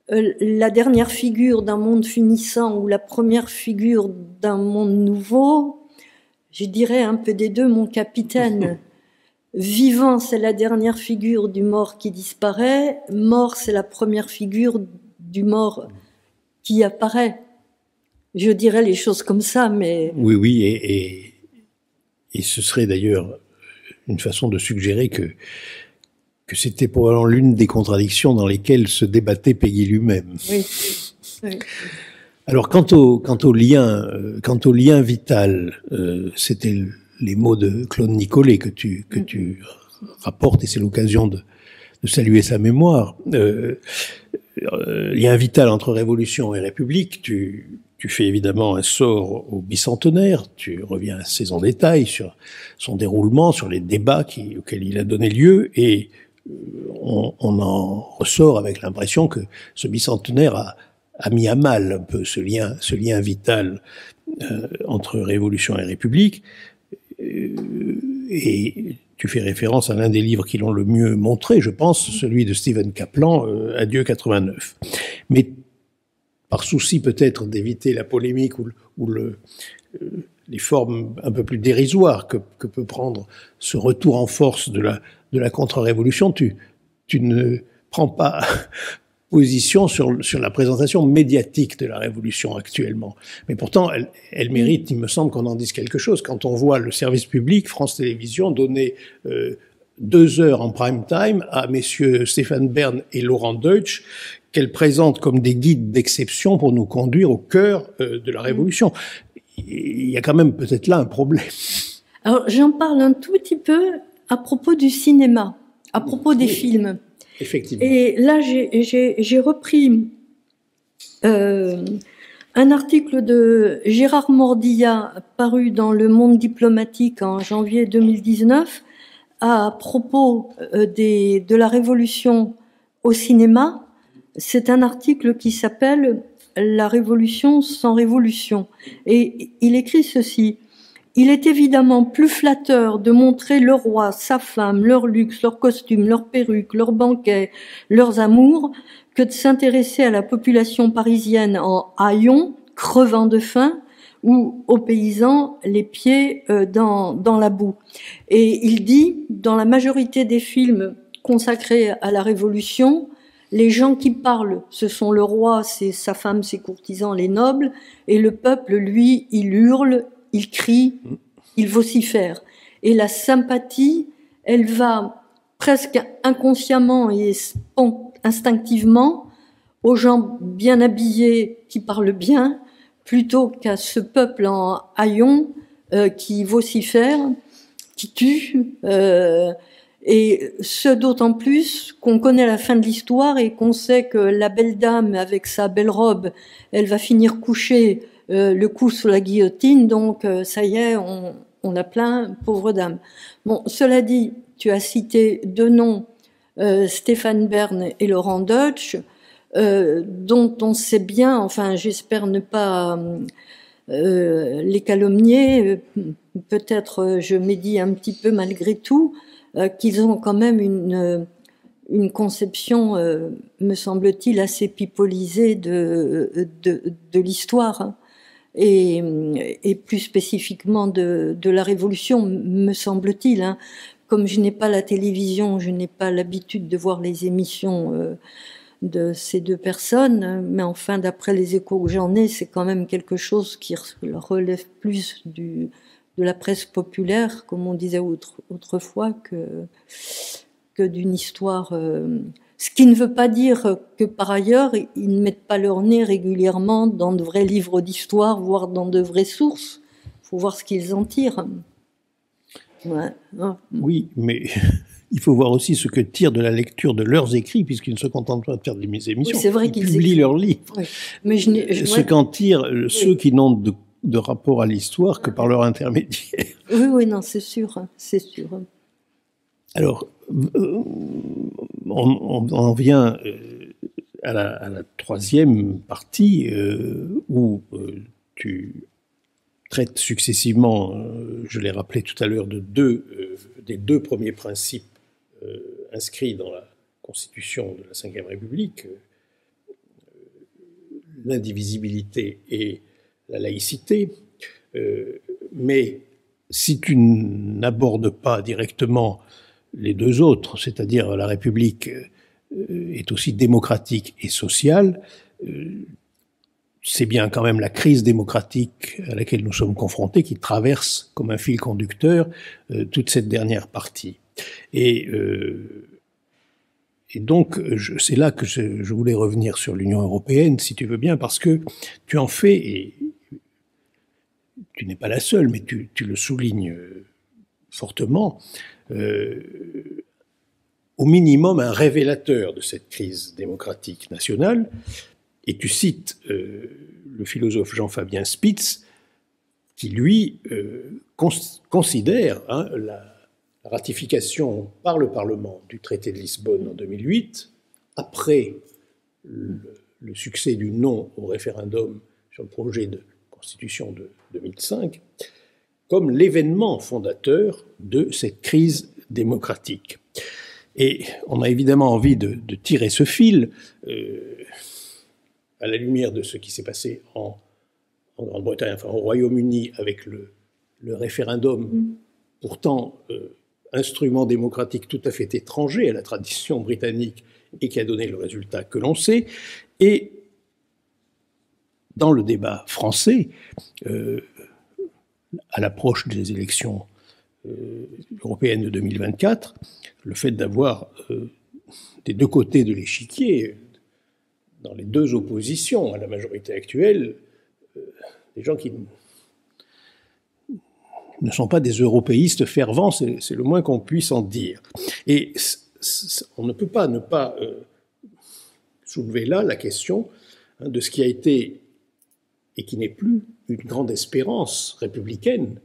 la dernière figure d'un monde finissant ou la première figure d'un monde nouveau? Je dirais un peu des deux, mon capitaine. Vivant, c'est la dernière figure du mort qui disparaît. Mort, c'est la première figure du mort qui apparaît. Je dirais les choses comme ça, mais... Oui, et ce serait d'ailleurs une façon de suggérer que c'était probablement l'une des contradictions dans lesquelles se débattait Péguy lui-même. Oui. Alors, quant au lien vital, c'était les mots de Claude Nicollet que tu rapportes, et c'est l'occasion de saluer sa mémoire. Lien vital entre Révolution et République, tu fais évidemment un sort au bicentenaire, tu reviens assez en détail sur son déroulement, sur les débats auxquels il a donné lieu, et on en ressort avec l'impression que ce bicentenaire a mis à mal un peu ce lien vital entre Révolution et République. Et tu fais référence à l'un des livres qui l'ont le mieux montré, je pense, celui de Stephen Kaplan, Adieu 89. Mais par souci peut-être d'éviter la polémique ou les formes un peu plus dérisoires que peut prendre ce retour en force de la contre-révolution, tu ne prend pas position sur la présentation médiatique de la Révolution actuellement. Mais pourtant, elle mérite, il me semble, qu'on en dise quelque chose. Quand on voit le service public, France Télévisions, donner 2 heures en prime time à messieurs Stéphane Bern et Laurent Deutsch, qu'elle présente comme des guides d'exception pour nous conduire au cœur de la Révolution. Il y a quand même peut-être là un problème. Alors, j'en parle un tout petit peu à propos du cinéma, à propos des films. Effectivement. Et là, j'ai repris un article de Gérard Mordillat paru dans Le Monde diplomatique en janvier 2019 à propos de la Révolution au cinéma. C'est un article qui s'appelle « La Révolution sans révolution ». Et il écrit ceci. Il est évidemment plus flatteur de montrer le roi, sa femme, leur luxe, leurs costumes, leurs perruques, leurs banquets, leurs amours, que de s'intéresser à la population parisienne en haillons, crevant de faim, ou aux paysans les pieds dans la boue. Et il dit, dans la majorité des films consacrés à la Révolution, les gens qui parlent, ce sont le roi, c'est sa femme, ses courtisans, les nobles, et le peuple, lui, il hurle, il crie, il vocifère. Et la sympathie, elle va presque inconsciemment et instinctivement aux gens bien habillés qui parlent bien, plutôt qu'à ce peuple en haillons qui vocifère, qui tue, et ce d'autant plus qu'on connaît la fin de l'histoire et qu'on sait que la belle dame avec sa belle robe, elle va finir couchée le cou sous la guillotine, donc ça y est, on a plein, pauvre dame. Bon, cela dit, tu as cité 2 noms, Stéphane Bern et Laurent Deutsch, dont on sait bien, enfin j'espère ne pas les calomnier, peut-être je médis un petit peu malgré tout, qu'ils ont quand même une conception, me semble-t-il, assez pipolisée de l'histoire, hein. Et plus spécifiquement de la Révolution, me semble-t-il, hein. Comme je n'ai pas la télévision, je n'ai pas l'habitude de voir les émissions de ces 2 personnes, mais enfin, d'après les échos que j'en ai, c'est quand même quelque chose qui relève plus de la presse populaire, comme on disait autrefois, que d'une histoire. Ce qui ne veut pas dire que, par ailleurs, ils ne mettent pas leur nez régulièrement dans de vrais livres d'histoire, voire dans de vraies sources. Il faut voir ce qu'ils en tirent. Ouais. Oui, mais il faut voir aussi ce que tirent de la lecture de leurs écrits, puisqu'ils ne se contentent pas de faire des émissions. Oui, c'est vrai ils qu'ils publient leurs livres. Oui. Mais ce qu'en tirent ceux qui n'ont de rapport à l'histoire que par leur intermédiaire. Oui, non, c'est sûr, c'est sûr. Alors, on en vient à la 3e partie où tu traites successivement, je l'ai rappelé tout à l'heure, des 2 premiers principes inscrits dans la Constitution de la Ve République, l'indivisibilité et la laïcité. Mais si tu n'abordes pas directement les 2 autres, c'est-à-dire la République est aussi démocratique et sociale, c'est bien quand même la crise démocratique à laquelle nous sommes confrontés qui traverse comme un fil conducteur toute cette dernière partie. Et donc, c'est là que je voulais revenir sur l'Union européenne, si tu veux bien, parce que tu en fais, et tu n'es pas la seule, mais tu le soulignes fortement, au minimum un révélateur de cette crise démocratique nationale. Et tu cites le philosophe Jean-Fabien Spitz, qui lui considère la ratification par le Parlement du traité de Lisbonne en 2008, après le succès du non au référendum sur le projet de constitution de 2005, comme l'événement fondateur de cette crise démocratique. Et on a évidemment envie de tirer ce fil à la lumière de ce qui s'est passé en Grande-Bretagne, enfin au Royaume-Uni, avec le référendum, pourtant instrument démocratique tout à fait étranger à la tradition britannique, et qui a donné le résultat que l'on sait. Et dans le débat français, à l'approche des élections européennes de 2024, le fait d'avoir des deux côtés de l'échiquier, dans les deux oppositions à la majorité actuelle, des gens qui ne sont pas des européistes fervents, c'est le moins qu'on puisse en dire. Et on ne peut pas ne pas soulever là la question de ce qui a été, et qui n'est plus, une grande espérance républicaine,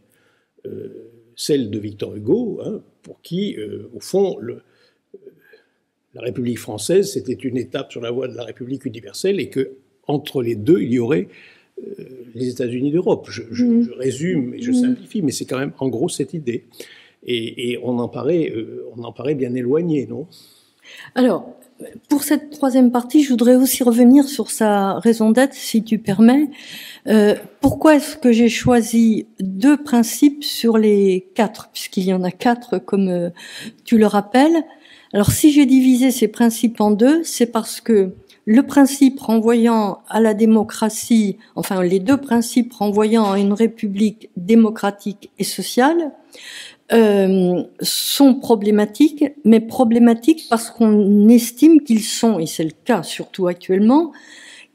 celle de Victor Hugo, pour qui, au fond, la République française, c'était une étape sur la voie de la République universelle, et que entre les deux, il y aurait les États-Unis d'Europe. Je résume et je simplifie, mais c'est quand même en gros cette idée. Et on en paraît bien éloigné, non? Alors, pour cette troisième partie, je voudrais aussi revenir sur sa raison d'être, si tu permets. Pourquoi est-ce que j'ai choisi 2 principes sur les 4, puisqu'il y en a 4, comme tu le rappelles? Alors, si j'ai divisé ces principes en 2, c'est parce que le principe renvoyant à la démocratie, enfin les 2 principes renvoyant à une république démocratique et sociale, sont problématiques, mais problématiques parce qu'on estime qu'ils sont, et c'est le cas surtout actuellement,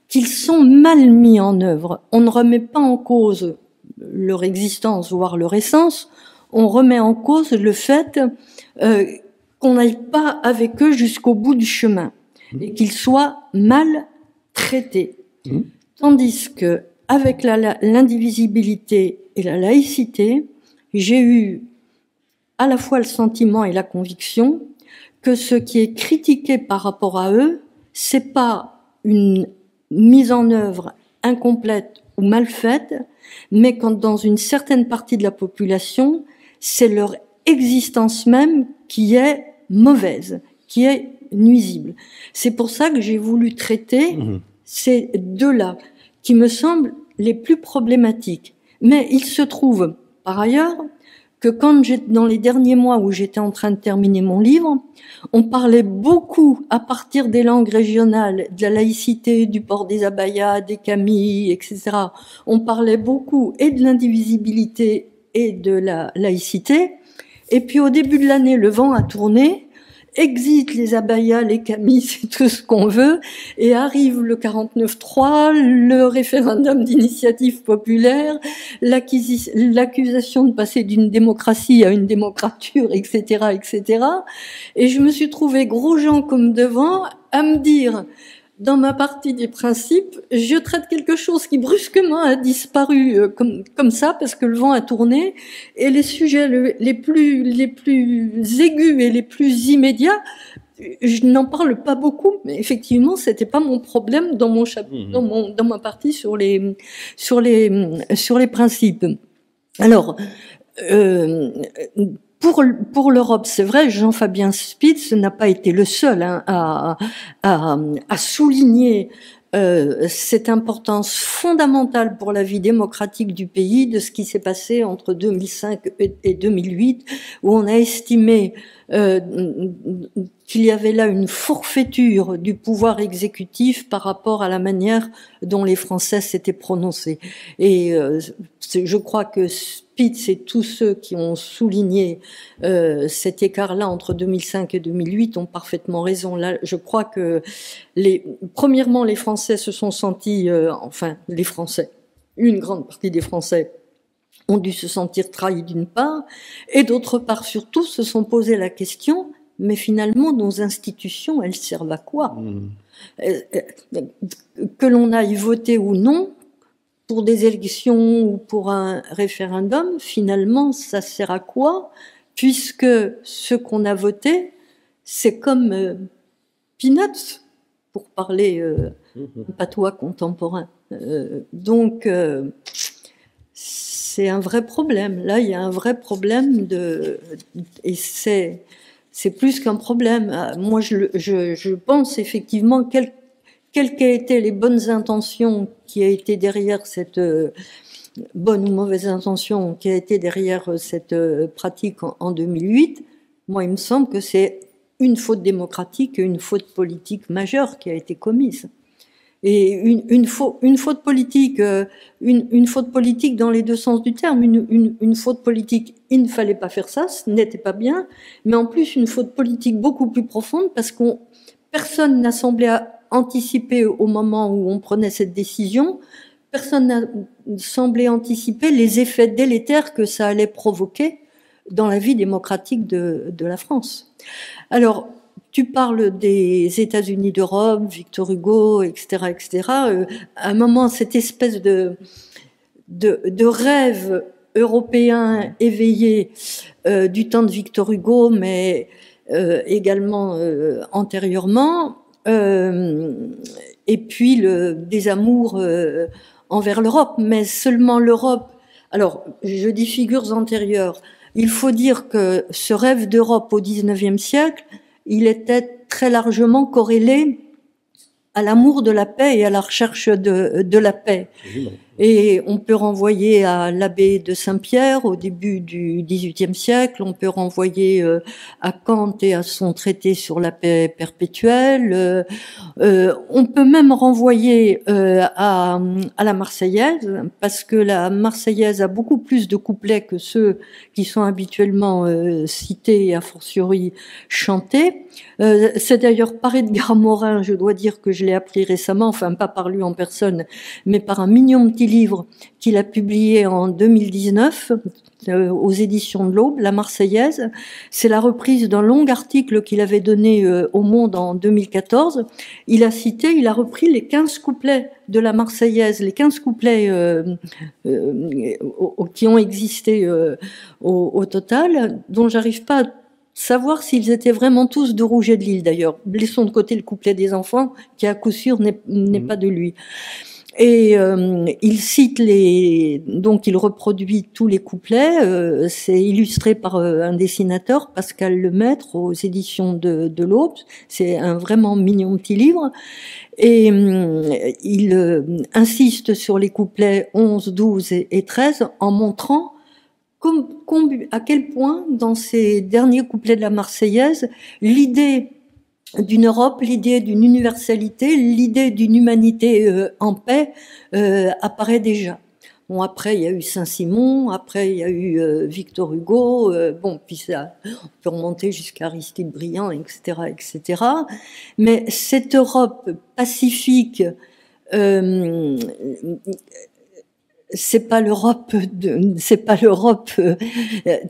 qu'ils sont mal mis en œuvre. On ne remet pas en cause leur existence, voire leur essence, on remet en cause le fait qu'on n'aille pas avec eux jusqu'au bout du chemin et qu'ils soient mal traités. Tandis que avec l'indivisibilité et la laïcité, j'ai eu à la fois le sentiment et la conviction que ce qui est critiqué par rapport à eux, c'est pas une mise en œuvre incomplète ou mal faite, mais quand dans une certaine partie de la population, c'est leur existence même qui est mauvaise, qui est nuisible. C'est pour ça que j'ai voulu traiter ces 2-là, qui me semblent les plus problématiques. Mais il se trouve, par ailleurs, que dans les derniers mois où j'étais en train de terminer mon livre, on parlait beaucoup, à partir des langues régionales, de la laïcité, du port des abayas, des camilles, etc. On parlait beaucoup et de l'indivisibilité et de la laïcité. Et puis au début de l'année, le vent a tourné, exit les abayas, les camilles, c'est tout ce qu'on veut, et arrive le 49.3, le référendum d'initiative populaire, l'accusation de passer d'une démocratie à une démocrature, etc., etc. Et je me suis trouvé gros gens comme devant à me dire, dans ma partie des principes, je traite quelque chose qui brusquement a disparu comme ça parce que le vent a tourné, et les sujets les plus aigus et les plus immédiats, je n'en parle pas beaucoup, mais effectivement, c'était pas mon problème dans mon chapitre, dans ma partie sur les principes. Alors, pour l'Europe, c'est vrai, Jean-Fabien Spitz n'a pas été le seul à souligner cette importance fondamentale pour la vie démocratique du pays de ce qui s'est passé entre 2005 et 2008, où on a estimé qu'il y avait là une forfaiture du pouvoir exécutif par rapport à la manière dont les Français s'étaient prononcés. Et je crois que Spitz et tous ceux qui ont souligné cet écart-là entre 2005 et 2008 ont parfaitement raison. Là, je crois que premièrement, les Français se sont sentis, les Français, une grande partie des Français ont dû se sentir trahis d'une part, et d'autre part surtout se sont posé la question, mais finalement nos institutions, elles servent à quoi? Que l'on aille voter ou non, pour des élections ou pour un référendum, finalement ça sert à quoi? Puisque ce qu'on a voté, c'est comme peanuts, pour parler un patois contemporain. Donc, c'est un vrai problème. Là, il y a un vrai problème et c'est plus qu'un problème. Moi, je pense effectivement quelles qu'aient été les bonnes intentions qui a été derrière cette bonne ou mauvaise intention qui a été derrière cette pratique en 2008. Moi, il me semble que c'est une faute démocratique et une faute politique majeure qui a été commise. Et une faute politique, une faute politique dans les deux sens du terme, une faute politique, il ne fallait pas faire ça, ce n'était pas bien, mais en plus une faute politique beaucoup plus profonde parce que personne n'a semblé anticiper au moment où on prenait cette décision, personne n'a semblé anticiper les effets délétères que ça allait provoquer dans la vie démocratique de la France. Alors, tu parles des États-Unis d'Europe, Victor Hugo, etc., etc. À un moment, cette espèce de rêve européen éveillé du temps de Victor Hugo, mais également antérieurement, et puis le désamour envers l'Europe, mais seulement l'Europe. Alors, je dis figures antérieures. Il faut dire que ce rêve d'Europe au XIXe siècle, il était très largement corrélé à l'amour de la paix et à la recherche de la paix. Et on peut renvoyer à l'abbé de Saint-Pierre au début du XVIIIe siècle, on peut renvoyer à Kant et à son traité sur la paix perpétuelle, on peut même renvoyer à la Marseillaise, parce que la Marseillaise a beaucoup plus de couplets que ceux qui sont habituellement cités et a fortiori chantés. C'est d'ailleurs par Edgar Morin, je dois dire que je l'ai appris récemment, enfin pas par lui en personne, mais par un mignon petit livre qu'il a publié en 2019 aux éditions de l'Aube, La Marseillaise. C'est la reprise d'un long article qu'il avait donné au Monde en 2014. Il a repris les 15 couplets de la Marseillaise, les 15 couplets qui ont existé au total, dont j'arrive pas à savoir s'ils étaient vraiment tous de Rouget de Lille, d'ailleurs. Laissons de côté le couplet des enfants, qui à coup sûr n'est pas de lui. Et il cite donc il reproduit tous les couplets. C'est illustré par un dessinateur, Pascal Lemaître, aux éditions de l'Aube. C'est un vraiment mignon petit livre. Et il insiste sur les couplets 11, 12 et 13 en montrant à quel point, dans ces derniers couplets de la Marseillaise, l'idée d'une Europe, l'idée d'une universalité, l'idée d'une humanité en paix apparaît déjà. Bon, après, il y a eu Saint-Simon, après, il y a eu Victor Hugo, bon, puis ça, on peut remonter jusqu'à Aristide Briand, etc., etc. Mais cette Europe pacifique, c'est pas l'Europe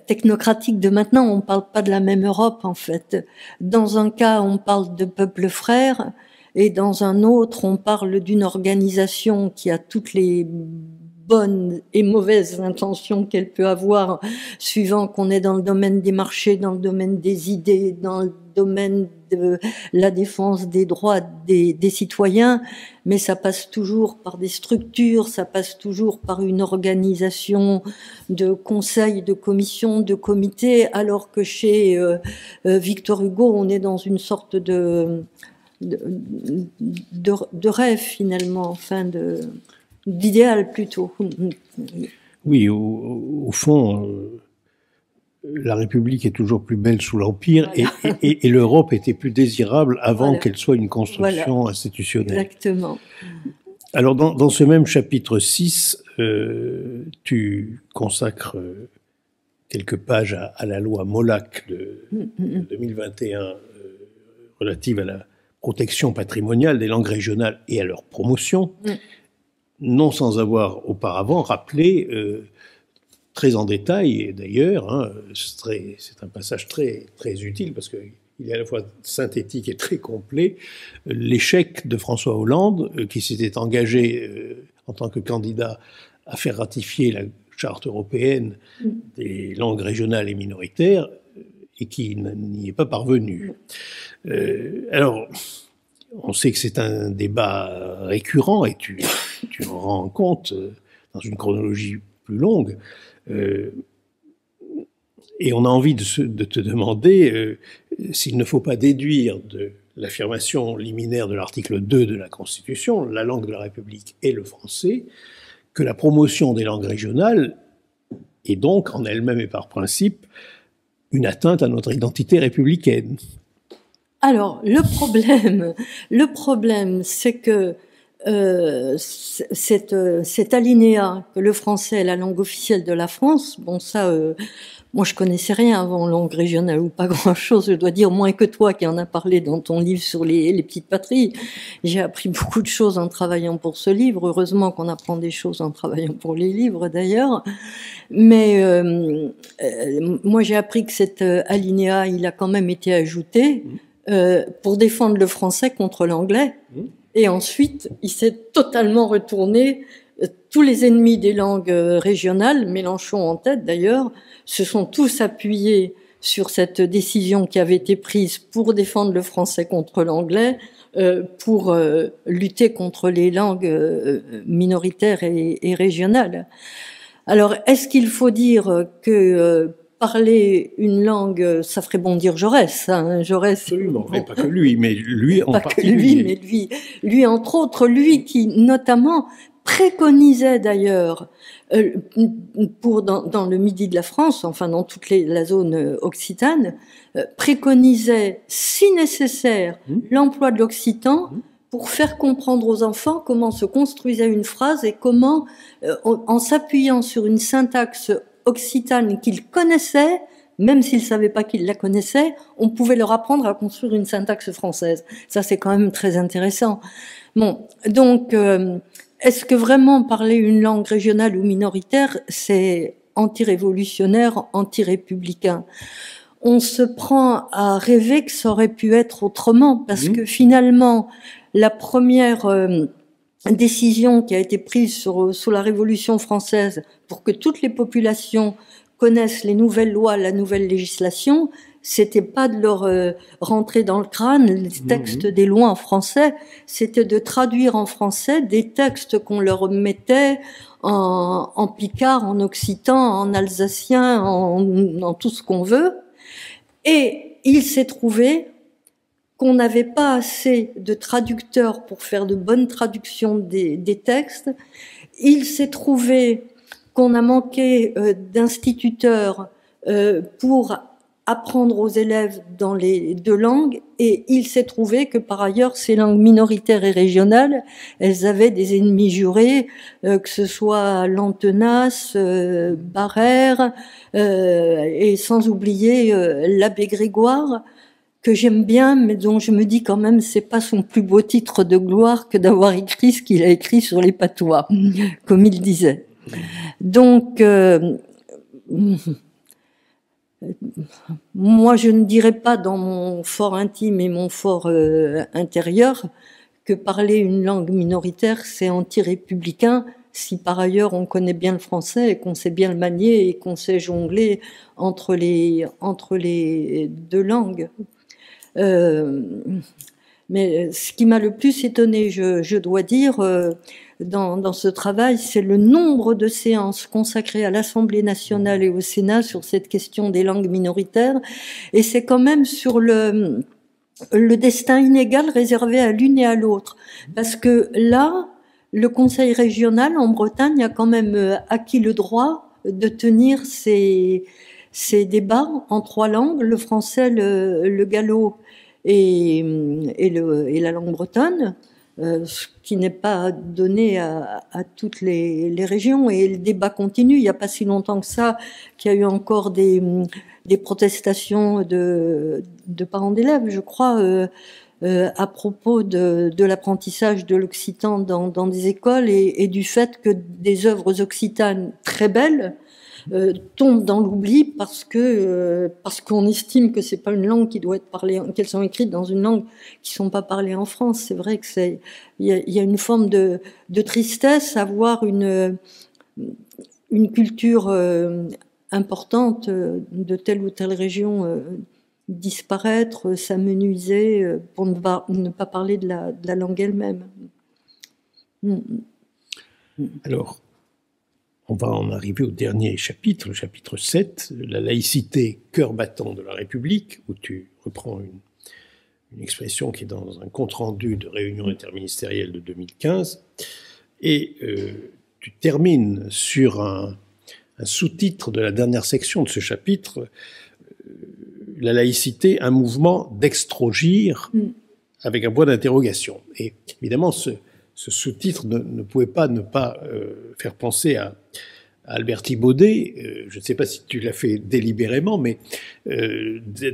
technocratique de maintenant. On parle pas de la même Europe en fait. Dans un cas, on parle de peuples frères, et dans un autre, on parle d'une organisation qui a toutes les bonnes et mauvaises intentions qu'elle peut avoir, suivant qu'on est dans le domaine des marchés, dans le domaine des idées, dans le domaine de la défense des droits des citoyens, mais ça passe toujours par des structures, ça passe toujours par une organisation de conseils, de commissions, de comités, alors que chez Victor Hugo, on est dans une sorte de rêve finalement, enfin d'idéal plutôt. Oui, au fond, la République est toujours plus belle sous l'Empire, voilà. et l'Europe était plus désirable avant voilà. qu'elle soit une construction voilà. institutionnelle. Exactement. Alors, dans ce même chapitre 6, tu consacres quelques pages à la loi Molac de 2021 relative à la protection patrimoniale des langues régionales et à leur promotion, non sans avoir auparavant rappelé très en détail, d'ailleurs, hein, c'est un passage très, très utile parce qu'il est à la fois synthétique et très complet, l'échec de François Hollande, qui s'était engagé en tant que candidat à faire ratifier la Charte européenne des langues régionales et minoritaires, et qui n'y est pas parvenu. Alors, on sait que c'est un débat récurrent, et tu en rends compte dans une chronologie plus longue, et on a envie de te demander s'il ne faut pas déduire de l'affirmation liminaire de l'article 2 de la Constitution, la langue de la République est le français, que la promotion des langues régionales est donc en elle-même et par principe une atteinte à notre identité républicaine. Alors, le problème, c'est que cet alinéa que le français est la langue officielle de la France, bon ça, moi je connaissais rien avant langue régionale ou pas grand-chose, je dois dire moins que toi qui en as parlé dans ton livre sur les petites patries. J'ai appris beaucoup de choses en travaillant pour ce livre, heureusement qu'on apprend des choses en travaillant pour les livres d'ailleurs, mais moi j'ai appris que cet alinéa, il a quand même été ajouté pour défendre le français contre l'anglais. Et ensuite, il s'est totalement retourné. Tous les ennemis des langues régionales, Mélenchon en tête d'ailleurs, se sont tous appuyés sur cette décision qui avait été prise pour défendre le français contre l'anglais, pour lutter contre les langues minoritaires et régionales. Alors, est-ce qu'il faut dire que parler une langue, ça ferait bondir Jaurès, hein, Jaurès. Absolument, mais pas que lui, mais lui en particulier. Pas que lui, mais lui entre autres, lui qui notamment préconisait d'ailleurs dans le midi de la France, enfin dans toute la zone occitane, préconisait si nécessaire l'emploi de l'occitan pour faire comprendre aux enfants comment se construisait une phrase et comment, en s'appuyant sur une syntaxe occitane qu'ils connaissaient, même s'ils ne savaient pas qu'ils la connaissaient, on pouvait leur apprendre à construire une syntaxe française. Ça, c'est quand même très intéressant. Bon, donc, est-ce que vraiment parler une langue régionale ou minoritaire, c'est anti-révolutionnaire, anti-républicain? On se prend à rêver que ça aurait pu être autrement, parce que finalement, la première décision qui a été prise sous la Révolution française pour que toutes les populations connaissent les nouvelles lois, la nouvelle législation, c'était pas de leur rentrer dans le crâne les textes des lois en français, c'était de traduire en français des textes qu'on leur mettait en picard, en occitan, en alsacien, en tout ce qu'on veut. Et il s'est trouvé qu'on n'avait pas assez de traducteurs pour faire de bonnes traductions des textes. Il s'est trouvé qu'on a manqué d'instituteurs pour apprendre aux élèves dans les deux langues, et il s'est trouvé que par ailleurs ces langues minoritaires et régionales, elles avaient des ennemis jurés, que ce soit Lantenasse, Barrère, et sans oublier l'abbé Grégoire, que j'aime bien, mais dont je me dis quand même c'est pas son plus beau titre de gloire que d'avoir écrit ce qu'il a écrit sur les patois, comme il disait. Donc moi, je ne dirais pas dans mon fort intime et mon fort intérieur que parler une langue minoritaire, c'est anti-républicain, si par ailleurs on connaît bien le français et qu'on sait bien le manier et qu'on sait jongler entre les deux langues. Mais ce qui m'a le plus étonné, je dois dire, dans ce travail, c'est le nombre de séances consacrées à l'Assemblée nationale et au Sénat sur cette question des langues minoritaires. Et c'est quand même sur le destin inégal réservé à l'une et à l'autre. Parce que là, le Conseil régional en Bretagne a quand même acquis le droit de tenir ces débats en trois langues, le français, le gallo et la langue bretonne, ce qui n'est pas donné à toutes les régions, et le débat continue. Il n'y a pas si longtemps que ça qu'il y a eu encore des protestations de parents d'élèves, je crois, à propos de l'apprentissage de l'occitan dans des écoles et du fait que des œuvres occitanes très belles tombent dans l'oubli parce qu'on estime que c'est pas une langue qui doit être parlée, qu'elles sont écrites dans une langue qui sont pas parlées en France. C'est vrai que il y a une forme de tristesse à voir une culture importante de telle ou telle région disparaître, s'amenuiser pour ne pas parler de la langue elle-même. Alors, on va en arriver au dernier chapitre, le chapitre 7, la laïcité, cœur battant de la République, où tu reprends une expression qui est dans un compte-rendu de réunion interministérielle de 2015, et tu termines sur un sous-titre de la dernière section de ce chapitre, la laïcité un mouvement d'extrogir avec un point d'interrogation. Et évidemment, ce sous-titre ne pouvait pas ne pas faire penser à Albert Thibaudet. Je ne sais pas si tu l'as fait délibérément, mais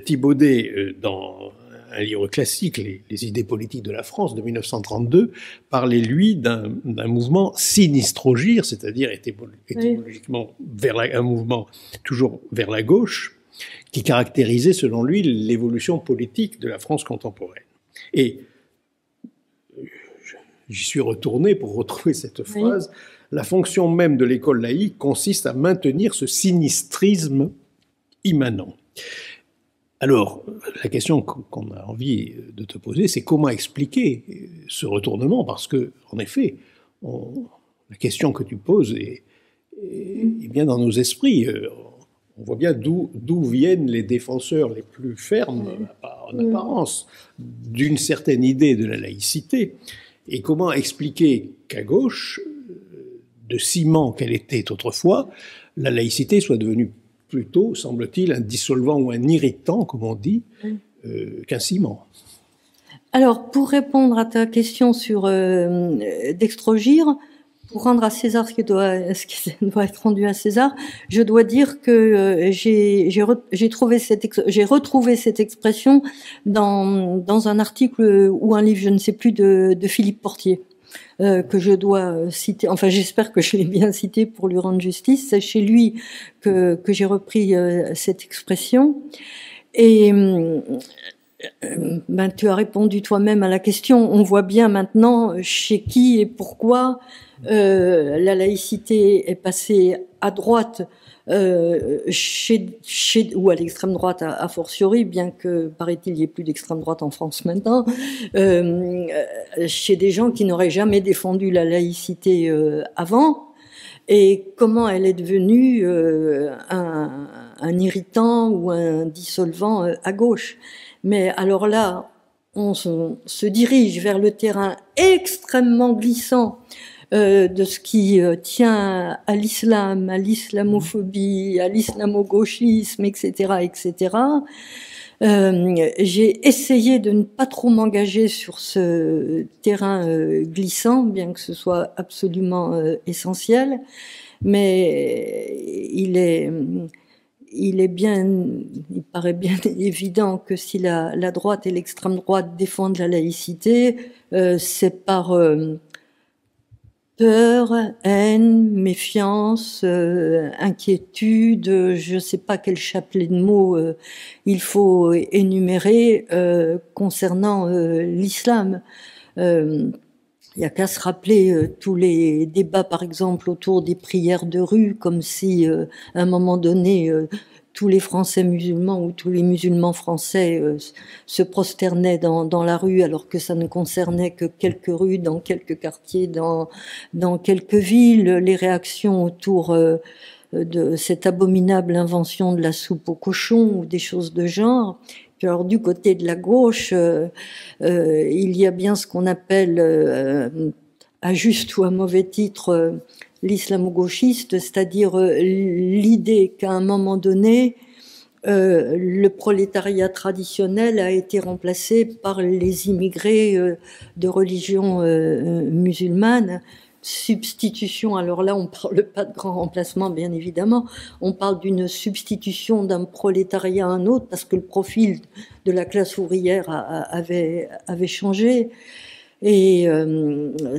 Thibaudet, dans un livre classique, les idées politiques de la France de 1932, parlait, lui, d'un mouvement sinistrogir, c'est-à-dire étymologiquement un mouvement toujours vers la gauche, qui caractérisait, selon lui, l'évolution politique de la France contemporaine. Et j'y suis retourné pour retrouver cette phrase. La fonction même de l'école laïque consiste à maintenir ce sinistrisme immanent. Alors, la question qu'on a envie de te poser, c'est comment expliquer ce retournement, parce que, en effet, la question que tu poses est bien dans nos esprits. On voit bien d'où viennent les défenseurs les plus fermes, en apparence, d'une certaine idée de la laïcité, et comment expliquer qu'à gauche, de ciment qu'elle était autrefois, la laïcité soit devenue plutôt, semble-t-il, un dissolvant ou un irritant, comme on dit, qu'un ciment. Alors, pour répondre à ta question sur d'extrogir, pour rendre à César ce qui doit être rendu à César, je dois dire que j'ai retrouvé cette expression dans un article ou un livre, je ne sais plus, de Philippe Portier. Que je dois citer, enfin j'espère que je l'ai bien cité pour lui rendre justice, c'est chez lui que j'ai repris cette expression. Et tu as répondu toi-même à la question, on voit bien maintenant chez qui et pourquoi la laïcité est passée à droite, ou à l'extrême droite a fortiori, bien que, paraît-il, il n'y ait plus d'extrême droite en France maintenant, chez des gens qui n'auraient jamais défendu la laïcité avant, et comment elle est devenue un irritant ou un dissolvant à gauche. Mais alors là, on se dirige vers le terrain extrêmement glissant de ce qui tient à l'islam, à l'islamophobie, à l'islamo-gauchisme, etc., etc. J'ai essayé de ne pas trop m'engager sur ce terrain glissant, bien que ce soit absolument essentiel, mais il paraît bien évident que si la droite et l'extrême droite défendent la laïcité, c'est par peur, haine, méfiance, inquiétude, je ne sais pas quel chapelet de mots il faut énumérer concernant l'islam. Il n'y a qu'à se rappeler tous les débats, par exemple, autour des prières de rue, comme si, à un moment donné, tous les Français musulmans ou tous les musulmans français se prosternaient dans la rue, alors que ça ne concernait que quelques rues, dans quelques quartiers, dans quelques villes. Les réactions autour de cette abominable invention de la soupe au cochon ou des choses de genre. Puis alors du côté de la gauche, il y a bien ce qu'on appelle, à juste ou à mauvais titre, l'islamo-gauchiste, c'est-à-dire l'idée qu'à un moment donné, le prolétariat traditionnel a été remplacé par les immigrés de religion musulmane. Substitution, alors là on ne parle pas de grand remplacement bien évidemment, on parle d'une substitution d'un prolétariat à un autre parce que le profil de la classe ouvrière avait changé. Et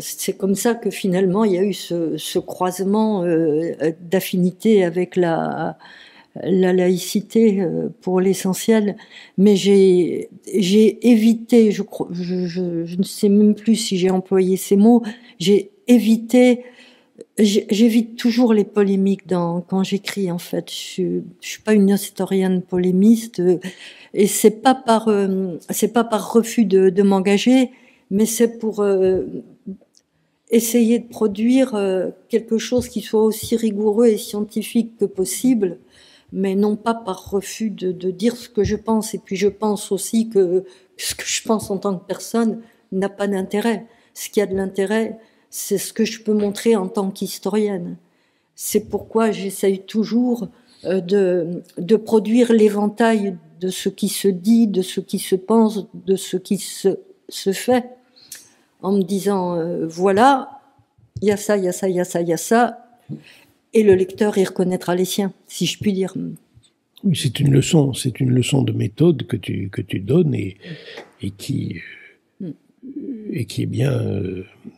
c'est comme ça que finalement il y a eu ce croisement d'affinité avec la laïcité pour l'essentiel. Mais j'ai évité, je ne sais même plus si j'ai employé ces mots, j'évite toujours les polémiques quand j'écris, en fait. Je suis pas une historienne polémiste, et c'est pas par refus de m'engager, mais c'est pour essayer de produire quelque chose qui soit aussi rigoureux et scientifique que possible, mais non pas par refus de dire ce que je pense. Et puis je pense aussi que ce que je pense en tant que personne n'a pas d'intérêt. Ce qui a de l'intérêt, c'est ce que je peux montrer en tant qu'historienne. C'est pourquoi j'essaye toujours de produire l'éventail de ce qui se dit, de ce qui se pense, de ce qui se fait, en me disant voilà, il y a ça, il y a ça, il y a ça, il y a ça, et le lecteur y reconnaîtra les siens, si je puis dire. Oui, c'est une leçon de méthode que tu donnes et qui est bien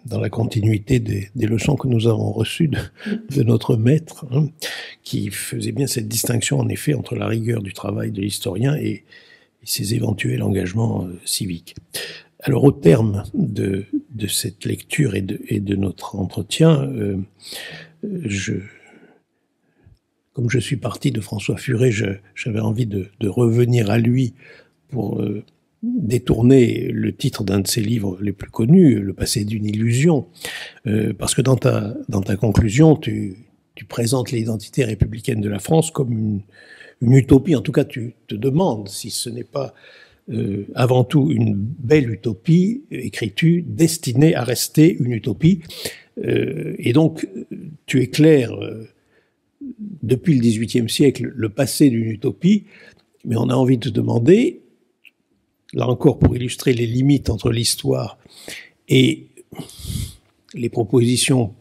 dans la continuité des leçons que nous avons reçues de notre maître, hein, qui faisait bien cette distinction en effet entre la rigueur du travail de l'historien et ses éventuels engagements civiques. Alors au terme de cette lecture et de notre entretien, comme je suis parti de François Furet, j'avais envie de revenir à lui pour détourner le titre d'un de ses livres les plus connus, Le passé d'une illusion, parce que dans ta conclusion, tu présentes l'identité républicaine de la France comme une utopie. En tout cas, tu te demandes si ce n'est pas avant tout une belle utopie, écris-tu, destinée à rester une utopie. Et donc, tu éclaires depuis le XVIIIe siècle le passé d'une utopie, mais on a envie de te demander, là encore pour illustrer les limites entre l'histoire et les propositions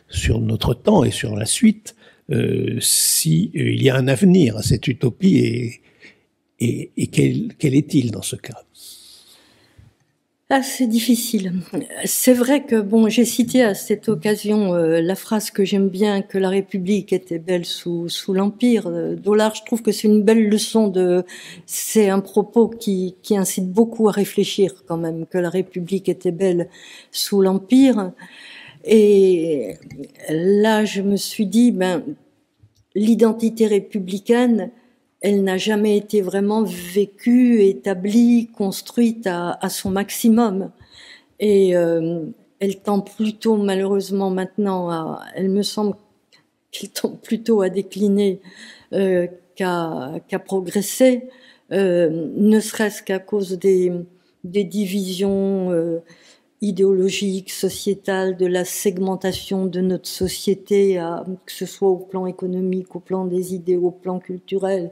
sur notre temps et sur la suite, si il y a un avenir à cette utopie et quel est-il dans ce cas? Ah, c'est difficile. C'est vrai que j'ai cité à cette occasion la phrase que j'aime bien, que la République était belle sous l'Empire. Dollard, je trouve que c'est une belle leçon c'est un propos qui incite beaucoup à réfléchir quand même, que la République était belle sous l'Empire. Et là, je me suis dit, l'identité républicaine, elle n'a jamais été vraiment vécue, établie, construite à son maximum. Et elle tend plutôt, malheureusement maintenant, elle me semble qu'elle tend plutôt à décliner qu'à progresser, ne serait-ce qu'à cause des divisions idéologique, sociétale, de la segmentation de notre société, que ce soit au plan économique, au plan des idées, au plan culturel,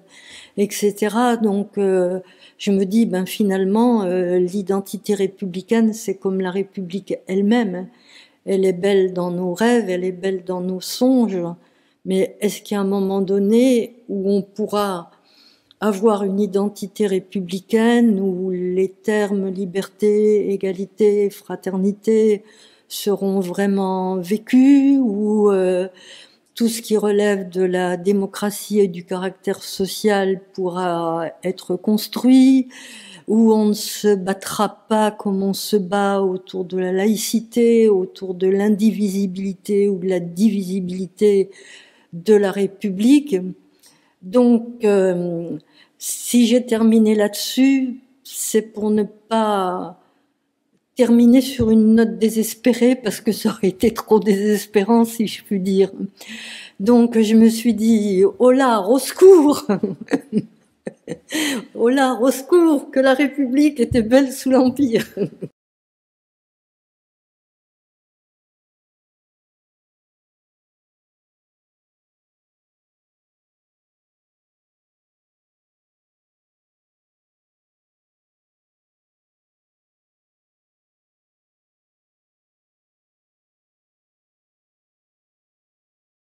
etc. Donc, je me dis, finalement, l'identité républicaine, c'est comme la République elle-même. Elle est belle dans nos rêves, elle est belle dans nos songes, mais est-ce qu'il y a un moment donné où on pourra avoir une identité républicaine où les termes liberté, égalité, fraternité seront vraiment vécus, où tout ce qui relève de la démocratie et du caractère social pourra être construit, où on ne se battra pas comme on se bat autour de la laïcité, autour de l'indivisibilité ou de la divisibilité de la République. Donc, si j'ai terminé là-dessus, c'est pour ne pas terminer sur une note désespérée, parce que ça aurait été trop désespérant, si je puis dire. Donc, je me suis dit, oh là, au secours! Oh là, au secours, que la République était belle sous l'Empire!